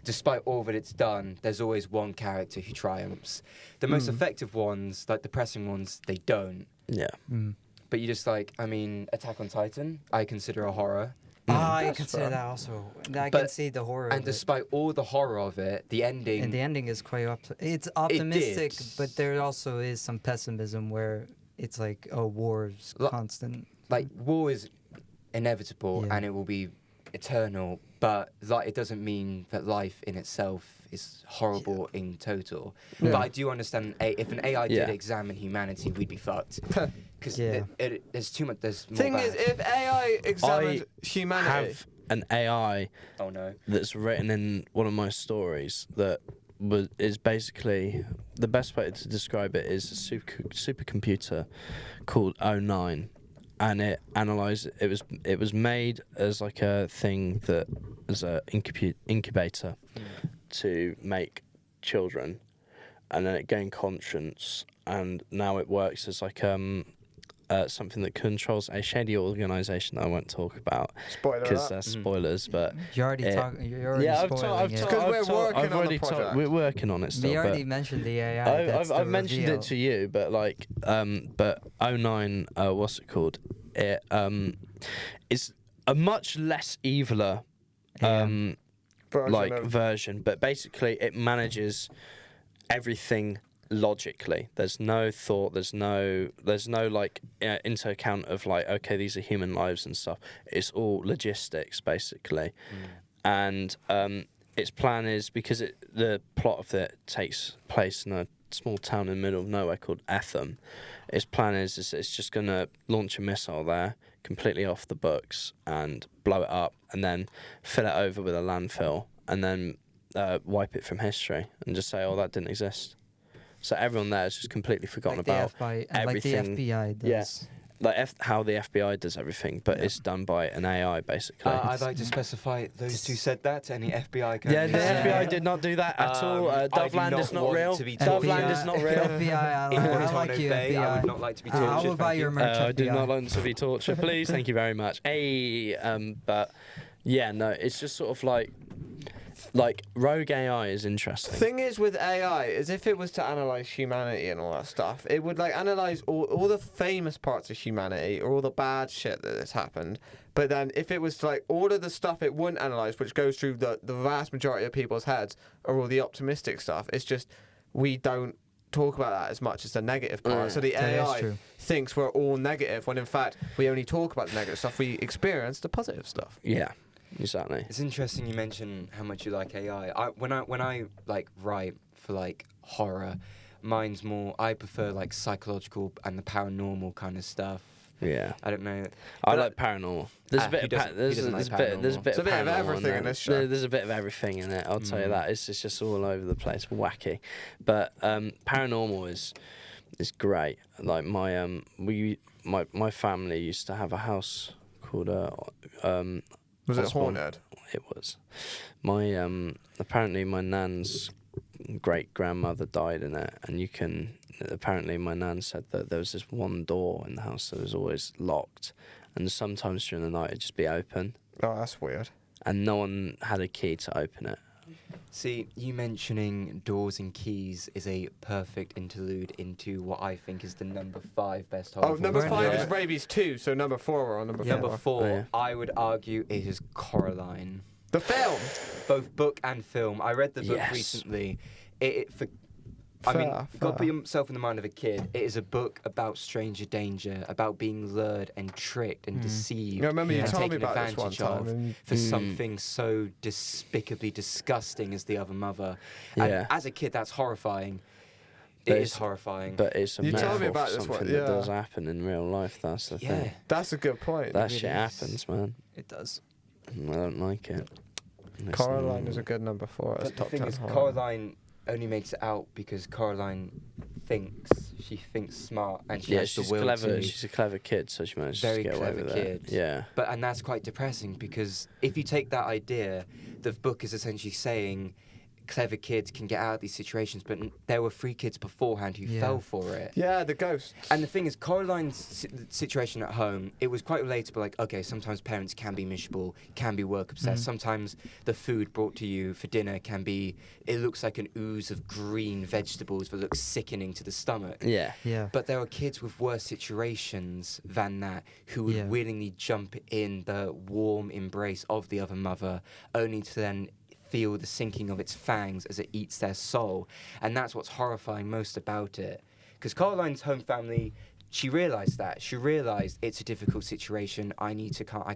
despite all that it's done, there's always one character who triumphs. The most effective ones, like depressing ones, they don't. yeah. But you just like, I mean, Attack on Titan, I consider a horror. I That's consider fair. that also. I can But- see the horror. And of it. despite all the horror of it, the ending. And the ending is quite it's optimistic, did. but there also is some pessimism where it's like, oh, war's Lo- constant. Like, war is inevitable Yeah. and it will be eternal, but like it doesn't mean that life in itself is horrible in total. Yeah. But I do understand if an AI Yeah. did examine humanity, we'd be fucked. Because Yeah. there's too much. There's more Thing bad. is, if AI examined humanity, have an AI Oh no. that's written in one of my stories that is basically the best way to describe it is a supercomputer called O9, and it analyzed. It was made as like a thing that as a incubator to make children, and then it gained conscience, and now it works as like something that controls a shady organisation that I won't talk about spoiler because alert. that's spoilers. But You're already it- talking. You're already yeah, spoiling it. Because we're working I've on already the project. we're working on it still. We already but mentioned the AI. That's I've the mentioned reveal. it to you, but like, but O9, what's it called? It is a much less eviler Version of- version, but basically it manages everything logically. There's no thought. There's no like into account of like, okay, these are human lives and stuff. It's all logistics basically, and its plan is because the plot of it takes place in a small town in the middle of nowhere called Etham. Its plan is it's just gonna launch a missile there completely off the books and blow it up and then fill it over with a landfill and then wipe it from history and just say, oh, that didn't exist. So everyone there has just completely forgotten like about the FBI, everything. Like the FBI does. Yeah. Like how the FBI does everything, but it's done by an AI basically. I'd like to specify those two said that to any FBI. Yeah, the candidates. FBI did not do that at all. I do Doveland not is not want real. to be Doveland tortured. is not real. FBI, I In like Guantanamo you, Bay, I FBI. would not like to be I tortured. will buy thank your you. merch, I do FBI. not want to be tortured, please. Thank you very much. But yeah, no, it's just sort of like rogue AI is interesting. Thing is with AI is if it was to analyze humanity and all that stuff, it would like analyze all the famous parts of humanity or all the bad shit that has happened. But then if it was to like all of the stuff it wouldn't analyze, which goes through the vast majority of people's heads, are all the optimistic stuff. It's just we don't talk about that as much as the negative part. So the That is AI true. thinks we're all negative when in fact we only talk about the negative stuff. We experience the positive stuff. Yeah, exactly. It's interesting you mention how much you like AI. When I like write for like horror, mine's more. I prefer like psychological and the paranormal kind of stuff. Yeah, I don't know. I But like paranormal. There's a he bit of doesn't- he there's doesn't a like bit of paranormal. It's a bit of paranormal everything in there. this show. There's a bit of everything in it. I'll tell you that. It's just all over the place, wacky. But paranormal is great. Like my family used to have a house called Was it Osborne. haunted? It was. My apparently my nan's great grandmother died in it, and apparently my nan said that there was this one door in the house that was always locked, and sometimes during the night it'd just be open, Oh, that's weird. and no one had a key to open it. See, you mentioning doors and keys is a perfect interlude into what I think is the number 5 best horror. Oh, film. number Right, 5 yeah. is Rabies 2, so number 4 we're on number 4. Number 4, Oh, yeah. I would argue, it is Coraline. The film. Both book and film. I read the book Yes. recently. I mean, Fair, you've got to put fair. yourself in the mind of a kid. It is a book about stranger danger, about being lured and tricked and deceived. I remember you and told me taken about this one advantage time. of and- for something so despicably disgusting as the other mother. And Yeah. as a kid, that's horrifying. But It it's- is horrifying. But it's a You told me metaphor about for this one, something that yeah. does happen in real life. That's the yeah, thing. That's a good point. That really shit is. happens, man. it does. I don't like it. It's Coraline not- is a good number 4. As But the top thing 10 is, horror. Coraline only makes it out because Coraline thinks. She thinks smart and she Yeah, has she's the will clever. to. She's a clever kid, so she managed Very to get away clever with kid. it. Yeah. And that's quite depressing because if you take that idea, the book is essentially saying clever kids can get out of these situations, but there were 3 kids beforehand who fell for it. Yeah, the ghosts. And the thing is, Coraline's situation at home, it was quite relatable. Like, okay, sometimes parents can be miserable, can be work obsessed. Sometimes the food brought to you for dinner can be, it looks like an ooze of green vegetables that looks sickening to the stomach. Yeah. Yeah. But there are kids with worse situations than that who would willingly jump in the warm embrace of the other mother, only to then feel the sinking of its fangs as it eats their soul. And that's what's horrifying most about it. Because Caroline's home family, she realised that. She realised it's a difficult situation. I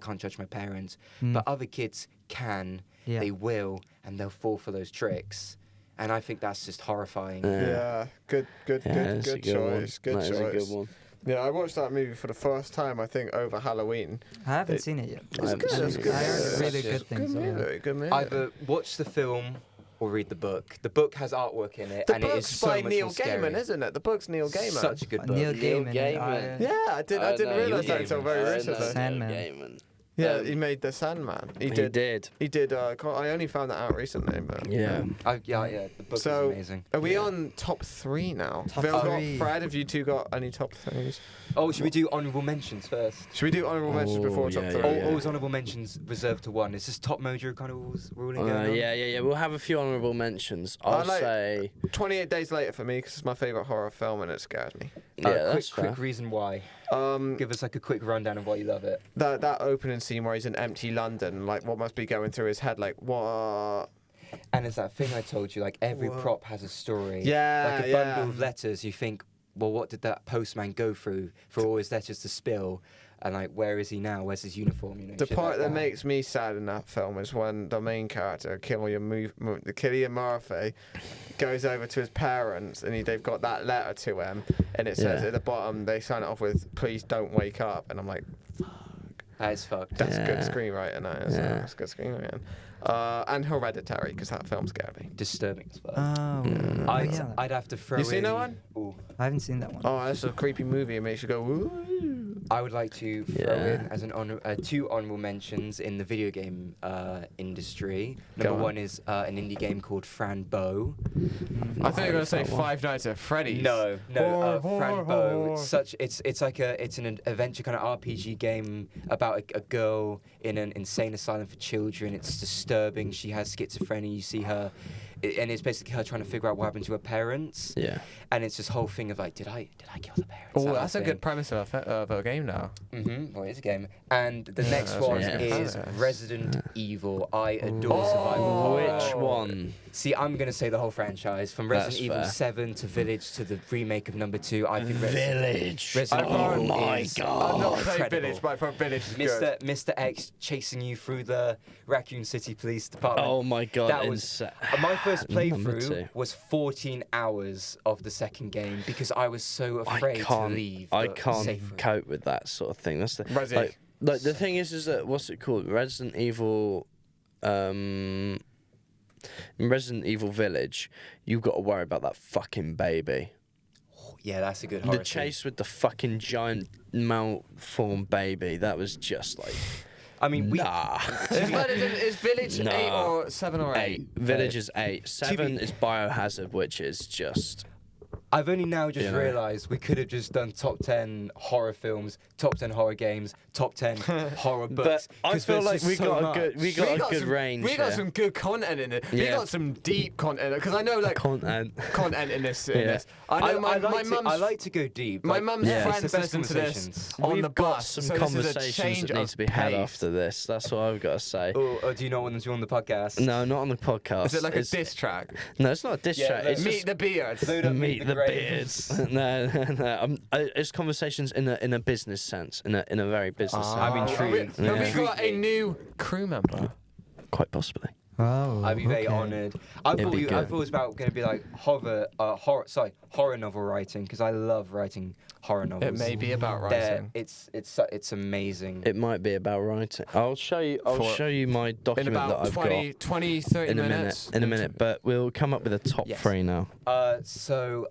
can't judge my parents. But other kids can, they will, and they'll fall for those tricks. And I think that's just horrifying. Yeah, good That's a choice. good one. Good That is choice. a good one. Yeah, I watched that movie for the first time, I think, over Halloween. I haven't seen it yet. It's good. seen It's it good. I heard really It's good just things. Good about it. movie. Good movie. Either watch the film or read the book. The book has artwork in it, The and it is book's so by much Neil more scary. Gaiman, isn't it? The book's Neil Gaiman. Such a good book. Neil Neil Gaiman. Gaiman. Yeah, I didn't realise that until very I recently. know Sandman. Neil Gaiman. Yeah, he made The Sandman. He He did. did. He did. I only found that out recently. But Yeah. Yeah, the book So, is amazing. are we on top 3 now? Top Phil three. got Fred, have you two got any top 3s? Oh, should we do honourable mentions first? Should we do honourable mentions Oh, before top yeah, 3? yeah, All honourable mentions reserved to one. Is this top mojo kind of ruling going on? Yeah. We'll have a few honourable mentions. I'll like- say. 28 Days Later for me because it's my favourite horror film and it scares me. Yeah, that's quick fair. reason why. Um, Give us like a quick rundown of why you love it. that opening scene where he's in empty London, like what must be going through his head, like what? And it's that thing I told you, like every prop has a story. Yeah, Like a yeah. bundle of letters, you think, well, what did that postman go through for all his letters to spill? And like, where is he now? Where's his uniform? You know, The shit part like that makes me sad in that film is when the main character, Cillian Murphy, goes over to his parents and they've got that letter to him, and it says Yeah. at the bottom they sign it off with "Please don't wake up," and I'm like, That is fucked. that's good Yeah. screenwriting. That is. Yeah. That's good screenwriting. And Hereditary because that film scared me. Disturbing as fuck. Oh, I'd, yeah. I'd have to throw You seen in. that one? Ooh. I haven't seen that one. Oh, that's a creepy movie. It makes you go, ooh. I would like to throw Yeah. in as two honorable mentions in the video game industry. Go Number on. one is an indie game called Fran Bow. I thought you were gonna say that one. Five Nights at Freddy's. No, Fran Bow. Horror. It's an adventure kind of RPG game about a girl in an insane asylum for children. It's disturbing. She has schizophrenia. You see her, and it's basically her trying to figure out what happened to her parents. Yeah. And it's this whole thing of like, did I kill the parents? Oh, That that's a whole good thing. premise of a game now. Well, it's a game. And the next that's one really good is premise. Resident Evil. I adore survival Oh. horror. Which one? See, I'm going to say the whole franchise. From Resident That's Evil fair. 7 to Village to the remake of number 2. I think Village. Resident Oh Evil my is god. I've not played incredible. Village, but I've heard Village is good. Mr. X chasing you through the Raccoon City Police Department. Oh my god. That was my first Number playthrough two. was 14 hours of the second game because I was so I afraid to can't. leave. I the can't safe room. cope with that sort of thing. That's the Resi. like the thing is that what's it called? Resident Evil. In Resident Evil Village, you've got to worry about that fucking baby. Yeah, that's a good horror. The chase with the fucking giant malformed baby. That was just like I mean, nah. Is Village Nah. 8 or 7 or 8? Village is 8. 7 is Biohazard, which is just I've only now just You know. realised we could have just done top 10 horror films, top 10 horror games, top 10 horror books. But I 'cause feel there's like just we so got much. a good we got a good some, range. We got here. some good content in it. We Yeah. got some deep content because I know like content. content in this. In Yeah. this. I know my mum's. I like to go deep. My like, mum's Yeah. it's the friends best listen to this conversations. on We've the got bus. some so this is a conversations change that need of to be had pace. after this. That's what I've got to say. Oh, do you not want them to be on the podcast? No, not on the podcast. Is it like a It's- diss track? No, it's not a diss Yeah, track. no, It's Meet just the beards. Load up meet the Graves. beards. No. It's conversations in a business sense, in a very business sense. I'm Have intrigued. we got a Intrigued. new crew member? Quite possibly. Oh, I'd be very okay. honoured. I It'd thought be I good. thought it was about going to be like horror novel writing because I love writing horror novels. It may be about They're- writing. It's amazing. It might be about writing. I'll show you. I'll For- show you my In document that about I've 20, 30 got in a minutes. minute. In a minute, but we'll come up with a top Yes. 3 now. So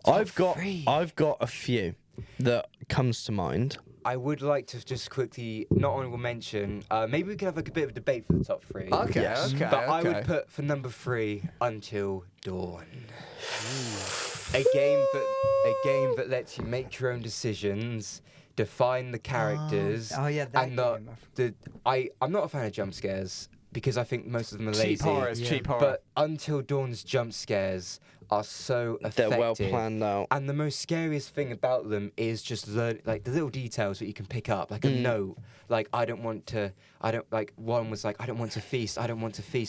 I've got three. a few that comes to mind. I would like to just quickly, not honorable mention, maybe we could have like a bit of a debate for the top 3. Okay, Yes. okay. But I okay. would put for number 3 Until Dawn. A game that lets you make your own decisions, define the characters. Oh yeah, that and game. I'm not a fan of jump scares because I think most of them are lazy. cheap horror is Yeah. cheap horror. But Until Dawn's jump scares are so effective. They're well planned out. And the most scariest thing about them is just like the little details that you can pick up, like a note. Like one was like, I don't want to feast,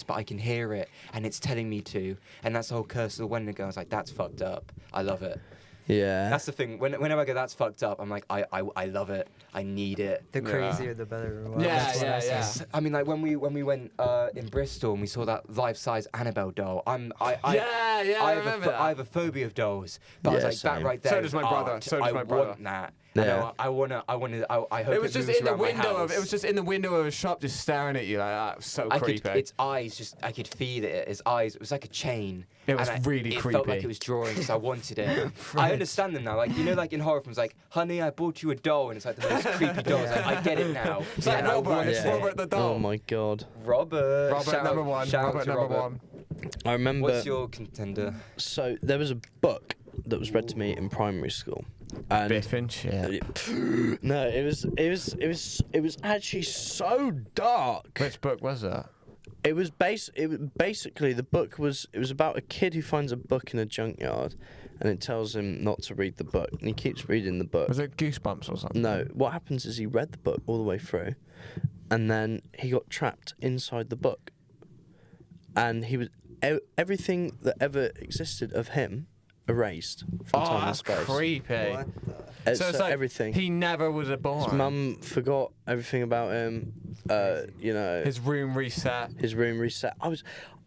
but I can hear it, and it's telling me to. And that's the whole Curse of the Wendigo. I was like, that's fucked up. I love it. Yeah. That's the thing. Whenever I go, that's fucked up, I'm like, I love it. I need it. The crazier, the better. Well, Yeah, that's what I yeah, say. yeah. I mean, like when we went in Bristol and we saw that life-size Annabelle doll. I have a phobia of dolls, but I was Yeah, like, that same. right there. So is does my brother, art. so does I my brother. want that. Yeah. I hope It was just moves in the around my window of. house. It was just in the window of a shop, just staring at you like that. It was so creepy. Its eyes, just I could feel it. Its eyes, it was like a chain. It was and really It felt like creepy. it was drawing because I wanted it. I understand them now. Like like in horror films, like, honey, I bought you a doll, and it's like the most creepy doll. It's like, I get it now. It's like And I Robert. want It's it. Robert the doll. Oh my god. Robert. Robert number 1. Shout out Robert to number Robert. 1. I remember. What's your contender? So there was a book that was read to me in primary school, and Biff and shit. no, it was actually so dark. Which book was that? It was basically the book was about a kid who finds a book in a junkyard, and it tells him not to read the book, and he keeps reading the book. Was it Goosebumps or something? No, what happens is he read the book all the way through, and then he got trapped inside the book, and he was everything that ever existed of him erased from Oh, time and that's space. creepy. What the? So it's like everything. he never was born. His mum forgot everything about him. His room reset. His room reset.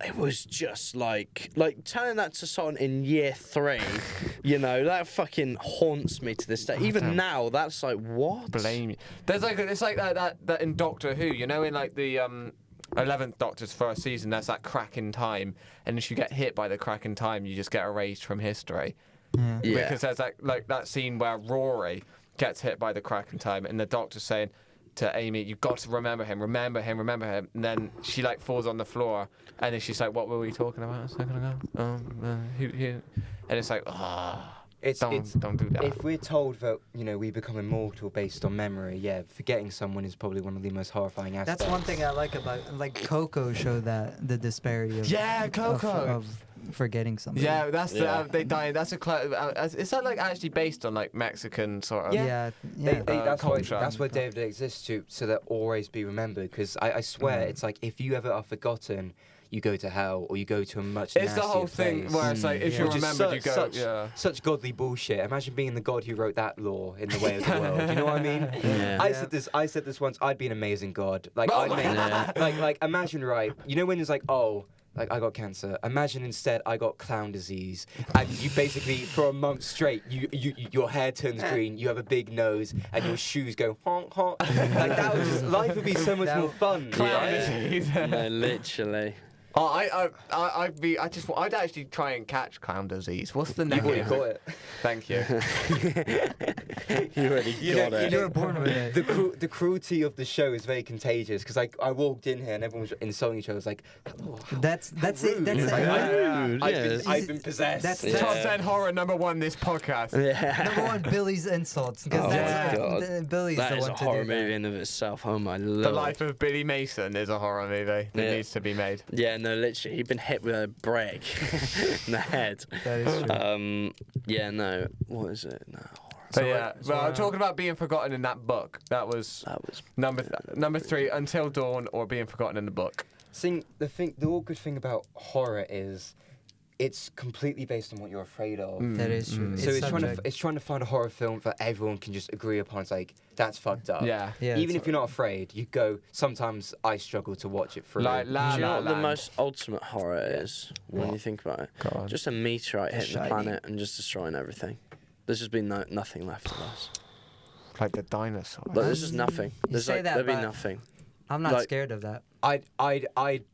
It was just like telling that to someone in year 3, that fucking haunts me to this day. Even damn. now, that's like, what? Blame you. There's like it's like that in Doctor Who. In like the 11th Doctor's first season, there's that crack in time, and if you get hit by the crack in time, you just get erased from history. Yeah. Yeah. Because there's that scene where Rory gets hit by the crack in time, and the Doctor's saying to Amy, "You've got to remember him, and then she falls on the floor, and then she's like, "What were we talking about a second ago?" Who? And it's like, don't do that. If we're told that we become immortal based on memory, forgetting someone is probably one of the most horrifying aspects. That's one thing I like about Coco showed that the disparity of Coco. of forgetting something. Yeah, that's Yeah. they die. That's is that actually based on Mexican sort of? Yeah. That's culture. why David exists so that always be remembered. Because I swear, it's like if you ever are forgotten, you go to hell or you go to a much. It's the whole nastier thing place. where it's like if Yeah. you're Which is remembered, you go. such godly bullshit. Imagine being the god who wrote that law in the way of the world. You know what I mean? Yeah. I said this once. I'd be an amazing god. Like Oh I'd my make, like imagine when it's like, oh, like I got cancer. Imagine instead I got clown disease, and you basically for a month straight, your hair turns green, you have a big nose, and your shoes go honk honk. Like life would be so much more fun. Right? No, literally. Oh, I'd actually try and catch clown disease. What's the You've already negative? got it. Thank you. You already got it. You were born with it. The cruelty of the show is very contagious because I walked in here and everyone was insulting each other. I was like, oh, That's it. That's It's like, it. I've been possessed. That's Top Yeah. 10 horror #1 this podcast. Yeah. Number one, Billy's insults, because Oh that's my God. Billy's That the is one a to horror do that. movie in of itself. Oh my lord. The Life of Billy Mason is a horror movie that Yeah. needs to be made. Yeah, no, literally, he'd been hit with a brick in the head. That is true. Yeah, no, what is it? No, horror. But yeah, well, talking about being forgotten in that book, that was number 3, Until Dawn, or being forgotten in the book. The awkward thing about horror is it's completely based on what you're afraid of. That is true. So subject. it's trying to find a horror film that everyone can just agree upon. It's like, that's fucked up. Yeah. Yeah, Even it's if you're not afraid, you go, sometimes I struggle to watch it through. Like La Do you know La what the Land. most ultimate horror is when you think about it? Go on. Just a meteorite The hitting the Shining. planet and just destroying everything. There's just been nothing left of us. Like the dinosaur. Like, there's just nothing. There's say that, there'd be but- nothing. I'm not like- scared of that. I'd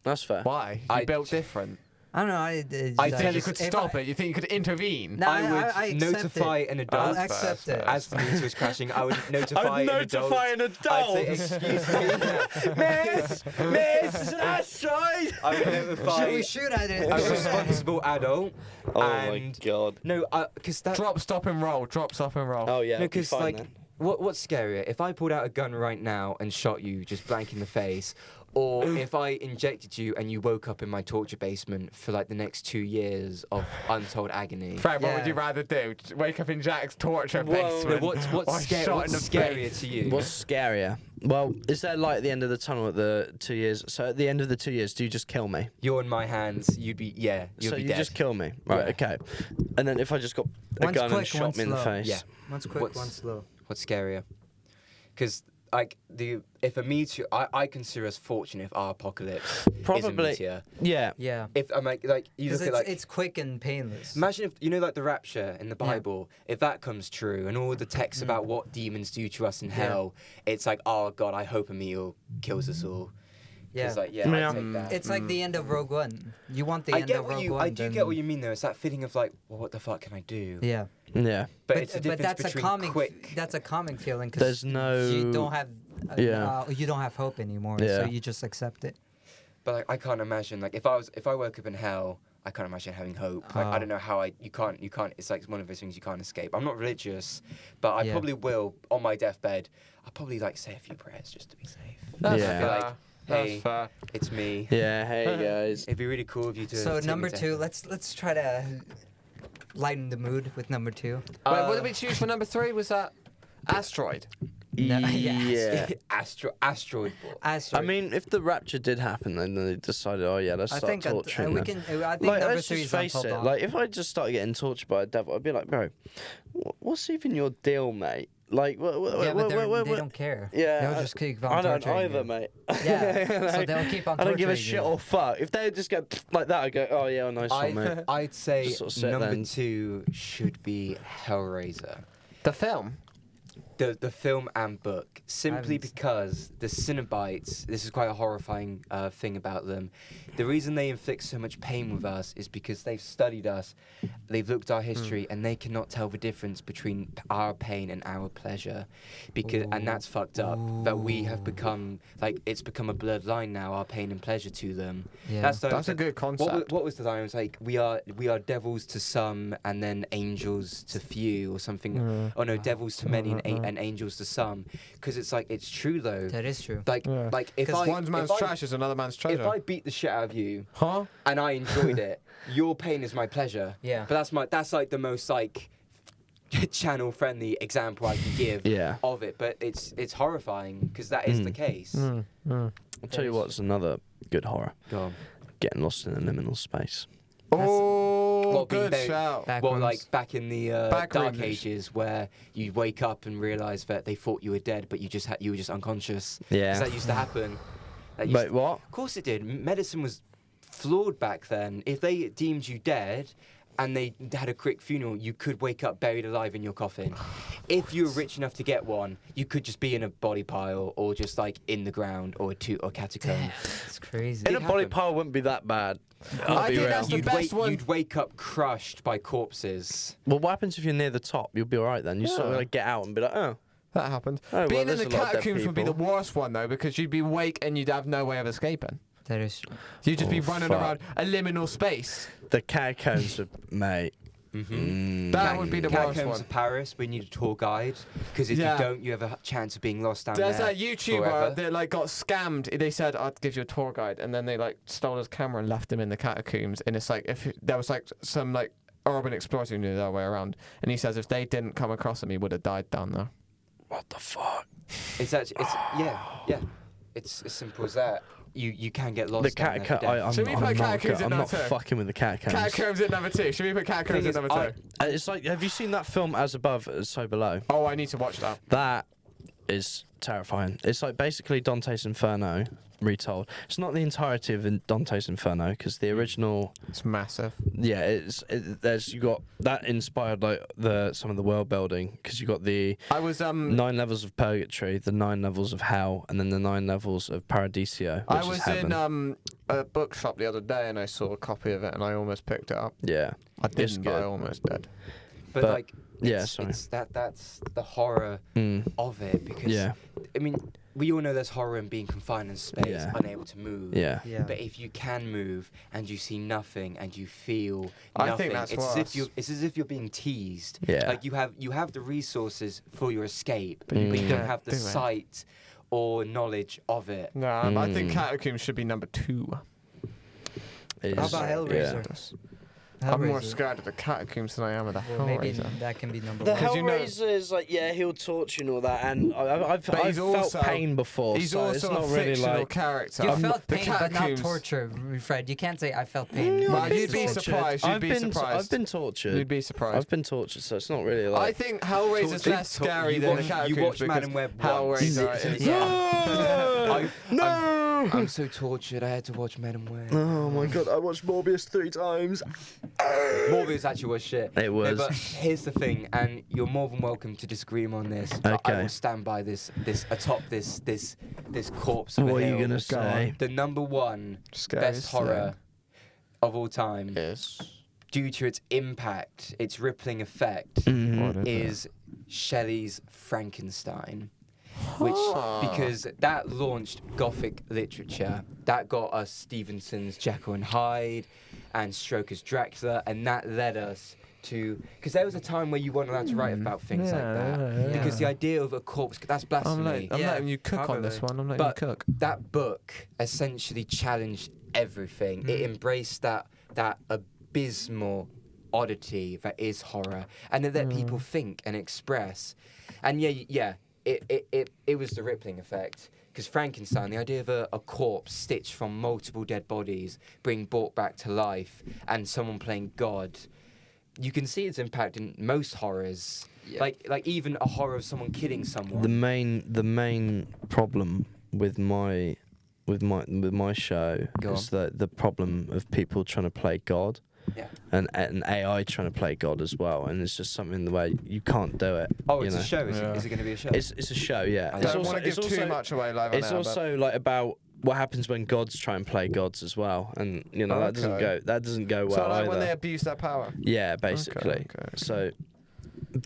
That's fair. Why? You built different. I don't know. I You think you just- could if stop I- it? You think you could intervene? No, I would I accept notify it. an adult. I'll accept it. As for me to was crashing, I would notify I would notify an I'd adult. say, excuse me. Miss, it's an asteroid. I would notify Should we shoot at it? a responsible adult. Oh my and god. no, because that. Drop, stop, and roll. Drop, stop, and roll. Oh yeah. No, it'd be because fine like, then. what's scarier? If I pulled out a gun right now and shot you just blank in the face, or if I injected you and you woke up in my torture basement for like the next 2 years of untold agony. Frank, what would Yeah. you rather do? Wake up in Jack's torture Whoa. basement? No, what's or shot in the scarier face? to you? What's scarier? Well, is there light at the end of the tunnel at the 2 years? So at the end of the 2 years, do you just kill me? You're in my hands. You'd be So be you dead. just kill me, right? Yeah. Okay. And then if I just got a One's gun and quick, shot one's me in the slow. face, Yeah. One's quick, What's- one's slow. What's scarier? Because like if a meteor, I consider us fortunate if our apocalypse is a Probably. meteor. yeah. Yeah. If I'm like you Because look at like it's quick and painless. imagine if you know like the rapture in the Yeah. Bible, if that comes true and all the texts about what demons do to us in hell, it's like, oh god, I hope a meteor kills us all. Yeah. It's like Yeah. I take that. It's like the end of Rogue One. You want the I end get of what Rogue you One. I do then- get what you mean though. It's that feeling of like, well, what the fuck can I do? Yeah. Yeah. But it's the but difference that's a between calming. quick. That's a calming feeling. 'Cause There's no. You don't have. Yeah. You don't have hope anymore. Yeah. So you just accept it. But like, I can't imagine like if I woke up in hell, I can't imagine having hope. Like I Oh. don't know how you can't. It's like one of those things you can't escape. I'm not religious, but I Yeah. probably will on my deathbed. I'll probably like say a few prayers just to be safe. That's Yeah. fair. Like, hey, That's fair. it's me. Yeah. Hey guys. It'd be really cool if you do. So number two, let's try to lighten the mood with number two. Wait, what did we choose for number 3? Was that asteroid? No, Yeah. Asteroid ball. I Asteroid. mean, if the rapture did happen, then they decided, oh yeah, let's I start think torturing we them. can. I think Like, number let's three just is face until it. dawn. Like, if I just started getting tortured by a devil, I'd be like, bro, what's even your deal, mate? Like, Yeah, but they don't care. Yeah, They'll just keep on I don't torturing either, you. mate. Yeah, so Like, they'll keep on I don't give a torturing shit you. or fuck. If they just go like that, I go, oh yeah, nice one, mate. I'd say Just sort of sit number there and- 2 should be Hellraiser. The film? The film and book, simply haven't- because the Cenobites, this is quite a horrifying thing about them. The reason they inflict so much pain with us is because they've studied us, they've looked at our history, and they cannot tell the difference between our pain and our pleasure, and that's fucked up. That we have become like it's become a blurred line now. Our pain and pleasure to them. Yeah. That's a good concept. What was the line? It was like we are devils to some and then angels to few or something. Oh no, devils to many and angels to some. Because it's like it's true though. That is true. Like if Because I one man's if I- trash is another man's if treasure. I beat the shit out of you Huh? and I enjoyed it, your pain is my pleasure. Yeah. But that's like the most like channel friendly example I can give Yeah. of it. But it's horrifying because that is the case. I'll tell you what's another good horror: Go on. getting lost in a liminal space. Oh, What, being good buried- shout. Back Well, rooms. like back in the Back dark rooms. ages, where you wake up and realize that they thought you were dead, but you were just unconscious. 'Cause Yeah. that used to happen. Wait, what? Of course it did. Medicine was flawed back then. If they deemed you dead and they had a quick funeral, you could wake up buried alive in your coffin. If you were rich enough to get one, you could just be in a body pile or just like in the ground or a catacomb. It's crazy. In a Did body happen. pile wouldn't be that bad. I'll I be think real. that's the best one. You'd wake up crushed by corpses. Well, what happens if you're near the top? You'll be alright then. You sort of Yeah. like get out and be like, oh. That happened. Oh, well, Being in there's the a lot of dead catacombs would be the people. worst one though, because you'd be awake and you'd have no way of escaping. That is true. You'd just be Oh, running fuck. around a liminal space. The catacombs of mate. That would be the worst Catacombs one. of Paris, we need a tour guide because if Yeah. you don't, you have a chance of being lost down There's there. that YouTuber forever. that like got scammed. They said I'd give you a tour guide, and then they like stole his camera and left him in the catacombs. And it's like if there was like some like urban explorer who knew their way around, and he says if they didn't come across him, he would have died down there. What the fuck? It's actually, yeah. It's as simple as that. You can get lost. The down there for catacomb. death. I'm Should we put not, catacombs in I'm there not too? fucking with the catacombs. Catacombs at number 2. Should we put catacombs Thing at is, number 2? It's like, have you seen that film As Above, So Below? Oh, I need to watch that. That is terrifying. It's like basically Dante's Inferno retold. It's not the entirety of Dante's Inferno because the original, It's massive. yeah, there's you got that inspired like some of the world building because you got the I was 9 levels of purgatory, the 9 levels of hell, and then the 9 levels of Paradiso, which I is was heaven. in a bookshop the other day and I saw a copy of it and I almost picked it up. Yeah. I It's didn't, but I good. almost did. But, But- like, yeah, it's, sorry. it's that's the horror of it, because Yeah. I mean, we all know there's horror in being confined in space, Yeah. unable to move. Yeah. Yeah. But if you can move and you see nothing and you feel I nothing, think that's it's as if worse. it's as if you're being teased. Yeah. Like you have the resources for your escape, but you you don't can't have the do it. sight or knowledge of it. No, I think Mm. Catacombs should be number 2. It How is- about Hellraiser? Yeah. I'm more Hellraiser. scared of the Catacombs than I am of the Well, maybe Hellraiser. that can be number The 1. 'Cause you know- Hellraiser is like, yeah, he'll torture you and all that, and I've But he's felt also- pain before, He's so it's also not a really fictional like. character. You felt The pain, but not Catacombs- torture, Fred. You can't say I felt pain. Mm, Well, I've been you'd be tortured. surprised, you'd I've be been surprised. I've been tortured. You'd be surprised. I've been tortured, so it's not really like. I think Hellraiser's Torture- less scary than the Catacombs you watch because Madam Web once. Hellraiser is. Yeah. No! I'm so tortured. I had to watch Men and Web. Oh my god, I watched Morbius 3 times. Morbius actually was shit. It was. No, but here's the thing, and you're more than welcome to disagree on this. But I Okay. will stand by this atop this corpse of a What are you hill. gonna say? The number one Scariest best horror of all time, Is. due to its impact, its rippling effect, Mhm. What is Shelley's Frankenstein. Which, Huh. because that launched Gothic literature, that got us Stevenson's Jekyll and Hyde and Stoker's Dracula, and that led us to, because there was a time where you weren't allowed to write about things like that. Yeah. Because the idea of a corpse, that's blasphemy. I'm Yeah, letting you cook on this probably. one. I'm letting But you cook. that book essentially challenged everything. It embraced that abysmal oddity that is horror, and it let people think and express. And it was the rippling effect. Because Frankenstein, the idea of a corpse stitched from multiple dead bodies being brought back to life, and someone playing God, you can see its impact in most horrors. Yeah. Like even a horror of someone killing someone. The main problem with my show Go is that the problem of people trying to play God. Yeah. And AI trying to play God as well, and it's just something the way you can't do it. Oh, you it's know? a show. Is Yeah. it going to be a show? It's a show, yeah. I I It's don't also, want to give it's too also, much away live on it's air, also like about what happens when gods try and play gods as well, and you know that doesn't Okay. go but... well So like either. when they abuse their power. Yeah, basically. okay. So,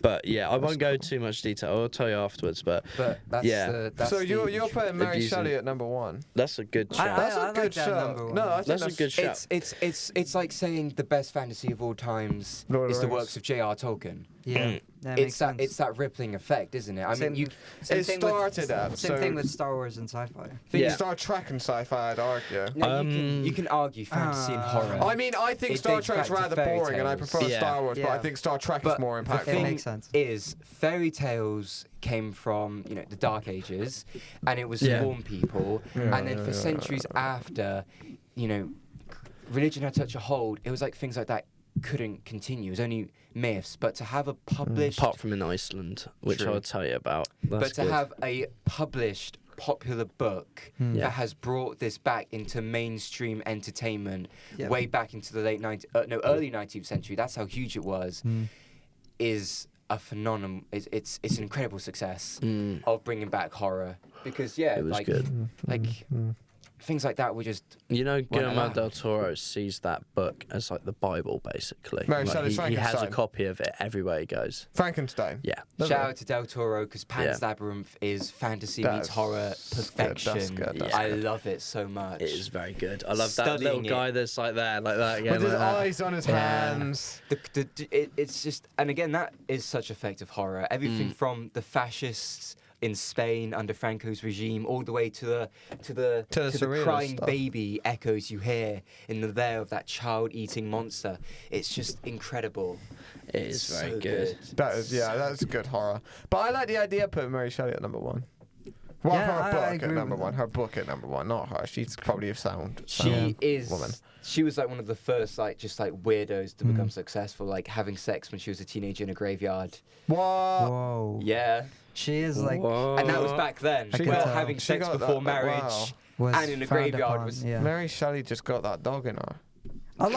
but yeah, I won't go too much detail. I'll tell you afterwards. But But that's Yeah. that's So the you're putting Mary abusing- Shelley at number 1. that's a good show. That's a like good that show. number one. No, I think That's a good show. It's like saying the best fantasy of all times Lord of is the the Rings. works of J.R. Tolkien. Yeah, that makes sense. It's that rippling effect, isn't it? I Same- mean, you same It thing started at, with, same so- thing with Star Wars and sci-fi. Yeah. Star Trek and sci-fi, I'd argue. no, you can argue fantasy and horror. I mean, I think It Star dates Trek's back to rather fairy boring, and I tales. prefer Yeah. Star Wars, but I Yeah. think Star Trek is But more the impactful. It thing makes sense. is, fairy tales came from the Dark Ages, and it was Yeah. swarm people, Yeah, and then for centuries after, religion had such a hold. It was like things like that couldn't continue. It was only myths, but to have a published, Apart from in Iceland, which True. I'll tell you about. That's but to good. have a published popular book Yeah. that has brought this back into mainstream entertainment Yeah. way back into the early 19th century. That's how huge it was. Is a phenomenon. It's an incredible success Mm. of bringing back horror, because It was good. like things like that were just You know, Guillermo allowed. del Toro sees that book as like the Bible, basically. Mary Like, Shelley's he has a Frankenstein. copy of it everywhere he goes. Frankenstein. Yeah. Lovely. shout out to Del Toro, because Pan's Yeah. Labyrinth is fantasy That's meets horror good, that's perfection. good, that's I good. love it so much. It is very good. I love that little Studying guy it. that's like that, like that. Again, With his like that. eyes on his Yeah. hands. It's just, and again, that is such effective horror. Everything from the fascists in Spain under Franco's regime, all the way to the surrealist crying stuff. baby echoes you hear in the lair of that child-eating monster. It's just incredible. It is It's very so good. That's good horror. But I like the idea of putting Mary Shelley at number 1. Well, Yeah, her I book agree at with number that. 1. Her book at number 1, not her. She's probably a sound She is. woman. She was like one of the first, weirdos to become successful, like having sex when she was a teenager in a graveyard. What? Whoa. Yeah, She is like Whoa. and that was back then. She Well, got- having she sex got before that- marriage wow. was and in a frowned graveyard upon, was yeah. Mary Shelley just got that dog in her. A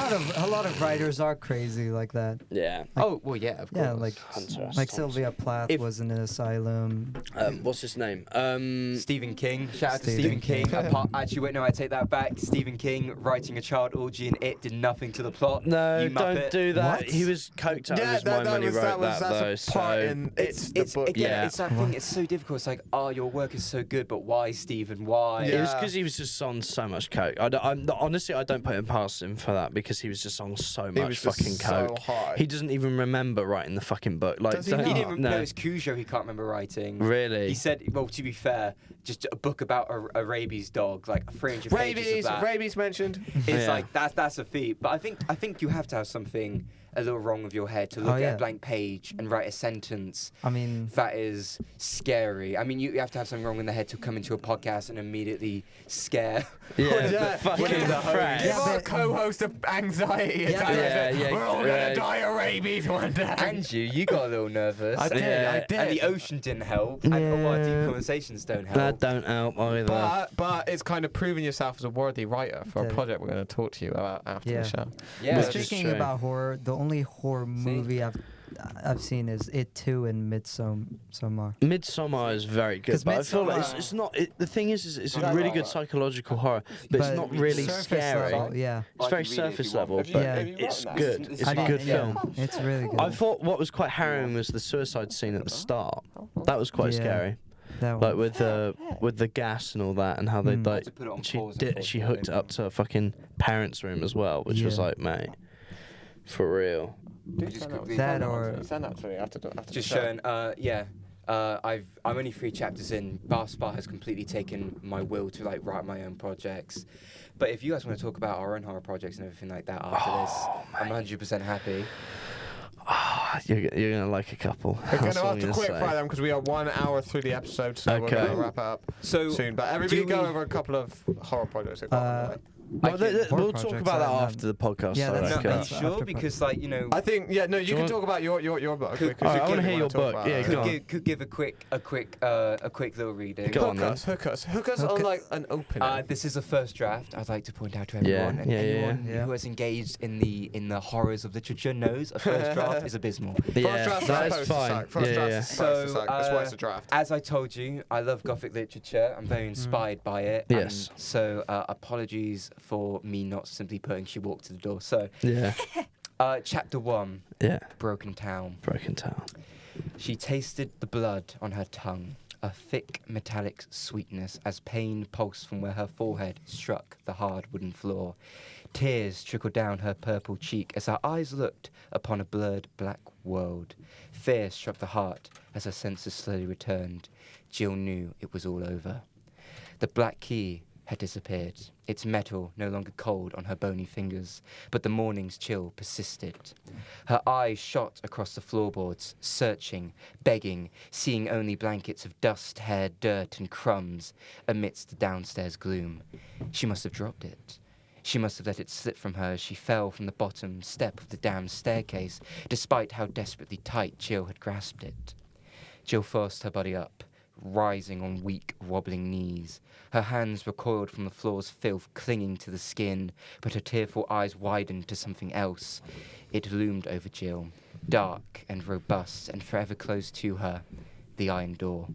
lot of writers are crazy like that. Yeah. Oh well, yeah, of course. Yeah, like Hunter S. like Thompson. Sylvia Plath If- was in an asylum. What's his name? Stephen King. Shout out to Stephen Stephen King. King. Actually, wait, no, I take that back. Stephen King writing a child orgy and it did nothing to the plot. No, You don't muppet. do that. What? He was coked out of Yeah, his mind when he wrote that, though. that's a part So in it's the book. Again, Yeah. it's that thing. It's so difficult. It's like, oh, your work is so good, but why, Stephen? Why? it was Yeah. because he was just on so much coke. Honestly, I don't put him past him for that because he was just on so He much was just fucking so coke. high. He doesn't even remember writing the fucking book. Like, Does he don't- not? He didn't. no, No, it's Cujo. He can't remember writing. really. He said, well, to be fair, just a book about a rabies dog, like 300 pages of that. Rabies mentioned. It's Yeah. like that's a feat. But I think you have to have something a little wrong with your head to look Oh, at yeah. a blank page and write a sentence I mean, that is scary. I mean, you have to have something wrong in the head to come into a podcast and immediately scare. Yeah, Yeah, the fucking yeah. threat. Give Yeah, our but- co-host of anxiety attack. yeah, yeah, We're all yeah. gonna die of rabies one day. And you got a little nervous. I did, Yeah. I did. And the ocean didn't help. And all our deep Yeah. conversations don't help. That don't help either. But it's kind of proving yourself as a worthy writer for a Yeah. project we're going to talk to you about after Yeah. the show. yeah, Which it's is speaking true. about horror, the only horror movie I've seen is It 2 and Midsommar. Midsummer is very good, 'Cause but I feel like Midsommar- it's not. The thing is it's a Yeah, really yeah, good right. psychological horror, but it's not really surface scary. level, yeah. It's I very can read it if surface you want. level, Have you- but have you it's written that? good. This is It's a I good didn't- yeah, film. It's really good. I thought what was quite harrowing was the suicide scene at the start. That was quite Yeah. scary, that like one. with the gas and all that, and how they Mm. like to put it on she pause, she hooked it up to a fucking parents' room as well, which was Yeah. like, mate, for real. That or- Send that to me after the just show. showing. I'm only 3 chapters in. Basketball has completely taken my will to like write my own projects. But if you guys want to talk about our own horror projects and everything like that after this, I'm 100% happy. You're gonna like a couple. We're going That's to all have I'm to gonna quick say. fire them because we are 1 hour through the episode, so we're Okay. going to wrap it up So soon. But everybody do go we- over a couple of horror projects. We've got on the way. Well, Horror we'll talk projects, about that I'm- after the podcast. Yeah, I that's- No, reckon. are you that's sure? after- Because like I think you you can want- talk about your book. Could- because Alright, I you wanna clearly hear your wanna talk book. about Yeah, it. go on. could give a quick little reading. Go on, then. Hook us on like an opening. This is a first draft. I'd like to point out to Yeah, everyone, and yeah, yeah, anyone yeah. who has engaged in the horrors of literature knows a first draft is abysmal. Yeah, First draft's that supposed is to fine. suck. First Yeah, draft's yeah. supposed to So, suck. That's why it's a draft. As I told you, I love Gothic literature. I'm very inspired by it. Yes. And so apologies for me not simply putting She Walked to the Door. So Yeah, chapter 1, yeah. Broken Town. Broken Town. She tasted the blood on her tongue, a thick metallic sweetness as pain pulsed from where her forehead struck the hard wooden floor. Tears trickled down her purple cheek as her eyes looked upon a blurred black world. Fear struck the heart as her senses slowly returned. Jill knew it was all over. The black key had disappeared, its metal no longer cold on her bony fingers, but the morning's chill persisted. Her eyes shot across the floorboards, searching, begging, seeing only blankets of dust, hair, dirt, and crumbs amidst the downstairs gloom. She must have dropped it. She must have let it slip from her as she fell from the bottom step of the damned staircase, despite how desperately tight Jill had grasped it. Jill forced her body up, rising on weak, wobbling knees. Her hands recoiled from the floor's filth, clinging to the skin, but her tearful eyes widened to something else. It loomed over Jill, dark and robust and forever close to her, the iron door.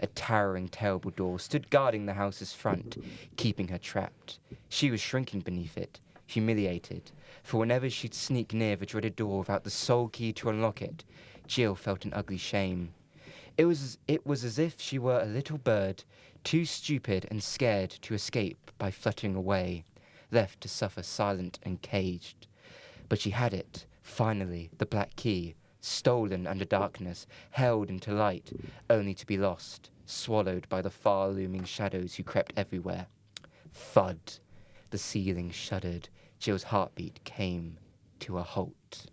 A towering, terrible door stood guarding the house's front, keeping her trapped. She was shrinking beneath it, humiliated, for whenever she'd sneak near the dreaded door without the sole key to unlock it, Jill felt an ugly shame. It was as if she were a little bird, too stupid and scared to escape by fluttering away, left to suffer silent and caged. But she had it, finally, the black key, stolen under darkness, held into light, only to be lost, swallowed by the far-looming shadows who crept everywhere. Thud. The ceiling shuddered. Jill's heartbeat came to a halt.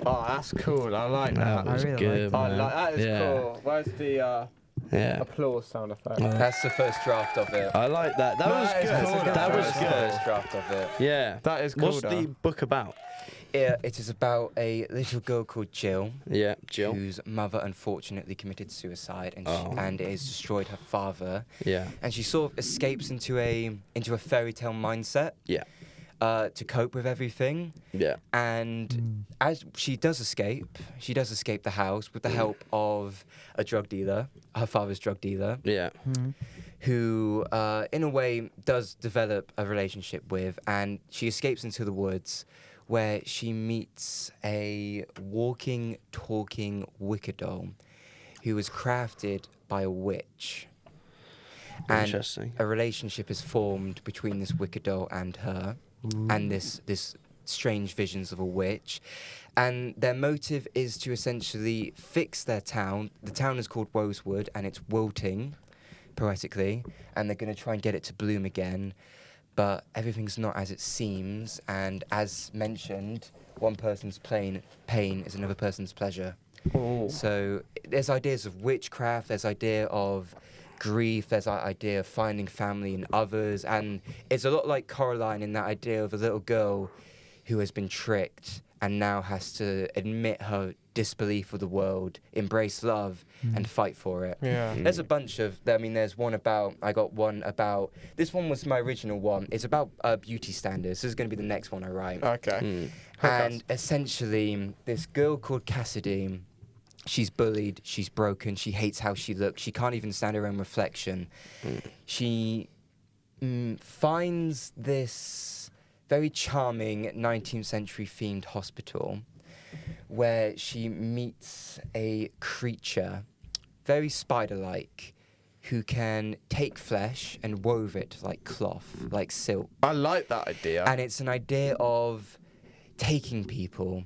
Oh, that's cool. I like that. That was really good, I man. like that. Is yeah. cool. Where's the Yeah. applause sound effect? That's the first draft of it. I like that. That No, was that is good. cool, That though. was That's the good. first draft of it. Yeah. That is cool. What's the book about? It is about a little girl called Jill, Yeah, Jill. whose mother unfortunately committed suicide, and Oh. and it has destroyed her father. Yeah. And she sort of escapes into a fairy tale mindset. Yeah. to cope with everything. Yeah. And as she does escape the house with the help of a drug dealer, her father's drug dealer, Yeah. who in a way does develop a relationship with, and she escapes into the woods where she meets a walking, talking wicker doll who was crafted by a witch. And Interesting. a relationship is formed between this wicker doll and her, and this strange visions of a witch. And their motive is to essentially fix their town. The town is called Woeswood, and it's wilting, poetically, and they're going to try and get it to bloom again. But everything's not as it seems, and as mentioned, one person's pain is another person's pleasure. So there's ideas of witchcraft, there's idea of grief, there's an idea of finding family in others, and it's a lot like Coraline in that idea of a little girl who has been tricked and now has to admit her disbelief of the world, embrace love, and fight for it. Yeah. There's a bunch of, there's one about, I got one about, this one was my original one, it's about beauty standards. This is going to be the next one I write. Okay. And essentially, this girl called Cassidy, she's bullied, she's broken, she hates how she looks, she can't even stand her own reflection. She finds this very charming 19th century themed hospital where she meets a creature, very spider-like, who can take flesh and wove it like cloth, like silk. I like that idea. And it's an idea of taking people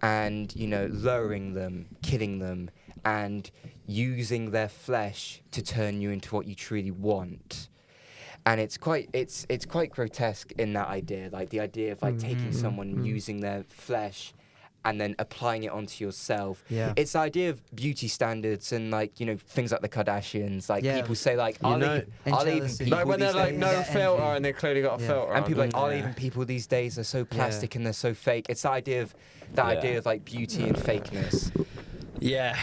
and, lowering them, killing them, and using their flesh to turn you into what you truly want. And it's quite grotesque in that idea, like the idea of like taking someone and using their flesh and then applying it onto yourself. Yeah. It's the idea of beauty standards and things like the Kardashians. Like people say like, and are even jealousy. people Like when they're these like days? no Yeah, filter envy. and they clearly got a Yeah. filter And on. people like, are Yeah. even people these days are so plastic and they're so fake. It's the idea of idea of like beauty and fakeness. Yeah,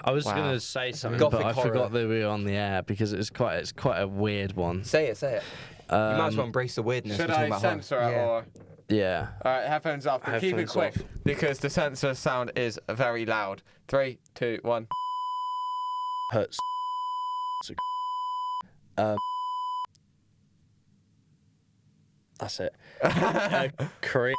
I was Wow. gonna say something, Gothic but I horror. forgot that we were on the air because it's quite a weird one. Say it. You might as well embrace the weirdness. Should we're talking I about horror. censor it Yeah. or? Yeah. Alright, headphones off. But keep it Headphones quick off. because the censor sound is very loud. 3, 2, 1. Hurts. That's it. Korean.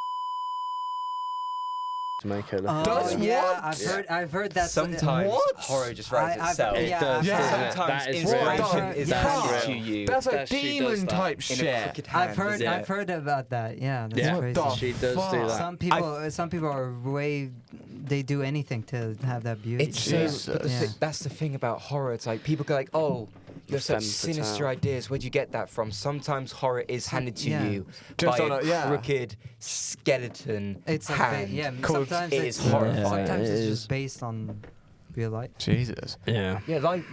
To make her look. Does yeah, what? I've heard that. Sometimes What? horror just writes I've- itself. It yeah, does, yeah. doesn't it? Sometimes That is inspiration real. is That's handed real. to you That's like That she does demon that. type in a shit. crooked hand. I've heard about that. Yeah, that's Yeah. crazy. What the She does do fuck? that. Some people are they do anything to have that beauty. It's Jesus. so, but Yeah. that's the thing about horror. It's like people go like, "Oh, you have such Femme sinister fatale. ideas. Where'd you get that from?" Sometimes horror is handed to Yeah. you Just by on a a- yeah. crooked skeleton It's like hand. called- sometimes it it's is horrifying. Sometimes It it's is. just based on real life. Jesus. Yeah. Yeah, life.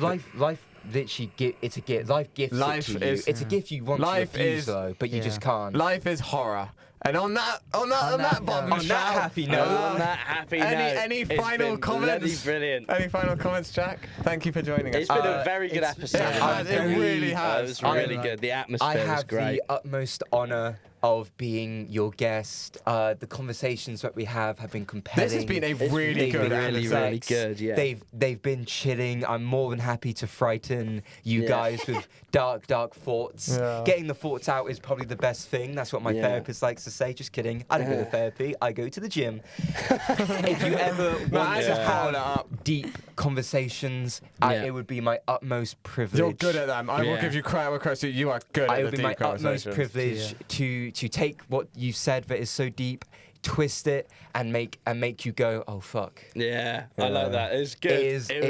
Literally, it's a gift. Life gifts Life it to you. is- It's a gift you want Life to refuse is- though, but you Yeah. just can't. Life is horror. And on that On bottom that On that happy note, On that happy any note, it's final been comments? bloody brilliant. Any final comments, Jack? Thank you for joining us. It's been a very good it's- episode. yeah, it really It has. was I really like- good. The I atmosphere was have great. the utmost honor of being your guest. The conversations that we have been compelling. This has been a It's really They've good been really, episode. really good. Yeah. They've been chilling. I'm more than happy to frighten you Yeah. guys with dark thoughts. Yeah. Getting the thoughts out is probably the best thing. That's what my Yeah. therapist likes to say. Just kidding. I don't go to therapy. I go to the gym. If you ever want I to just have pulled it up. deep conversations, Yeah. it would be my utmost privilege. You're good at them. I will Yeah. give you credit where credit's due. You are good at It the would be deep my utmost conversations. privilege to take what you've said that is so deep, twist it, and make you go, oh fuck. Yeah, I like that. It was good. It is. It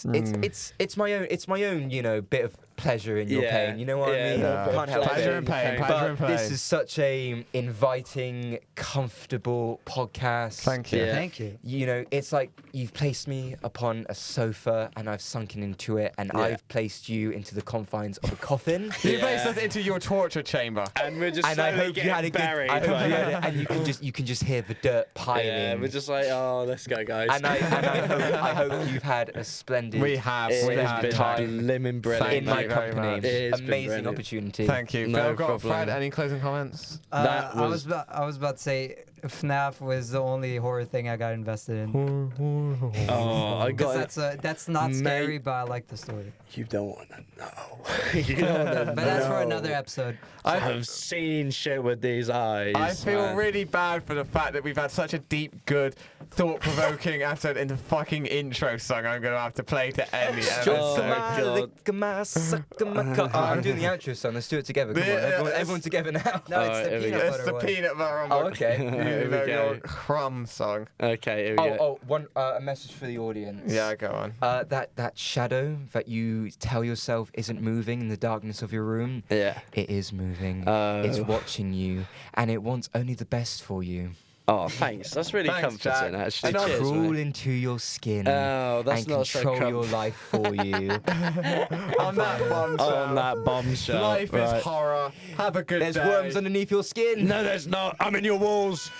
was good. It's my own. It's my own. Bit of pleasure in your Yeah. pain. You know what Yeah. I mean? Yeah. Can't help Pleasure it. and pain. But Pleasure and But pain. this is such a inviting, comfortable podcast. Thank you. Yeah. Thank you. It's like you've placed me upon a sofa and I've sunken into it, and Yeah. I've placed you into the confines of a coffin. You Yeah. placed us into your torture chamber. And we're just And I slowly hope you getting had a good. buried. I hope like- you had it, and you can just hear the dirt piling. yeah, we're just like, oh, let's go, guys. And I hope you've had a splendid. We have. It We has have been time. blimmin' brilliant. in my Thank very company. much. It has been Amazing brilliant. opportunity. Thank you. No Phil, got problem. Fred, any closing comments? That I was- was about to say FNAF was the only horror thing I got invested in. Oh, I got Because that's not Mate. scary, but I like the story. You don't want to know. You don't want to know. But that's for another episode. I've seen shit with these eyes. I feel man. really bad for the fact that we've had such a deep, good, thought-provoking episode in the fucking intro song I'm going to have to play to end the Oh episode. my God. Lick my, suck my cock. Oh, I'm doing the outro song. Let's do it together. Come on, Yeah, everyone together now. No, it's Alright, the here we peanut go. It's butter the one. peanut butter on Oh, my okay. Here you we know, go. your crumb song. Okay, here we go. One a message for the audience. Yeah, go on. That shadow that you tell yourself isn't moving in the darkness of your room, Yeah. it is moving. Oh. It's watching you, and it wants only the best for you. Oh, thanks. That's really Thanks, comforting, Jack. actually. And I'll Cheers, Crawl mate. into your skin Oh, that's and not so control your life for you. On that bombshell. On that bombshell. Life right. is horror. Have a good There's day. worms underneath your skin. No, there's not. I'm in your walls.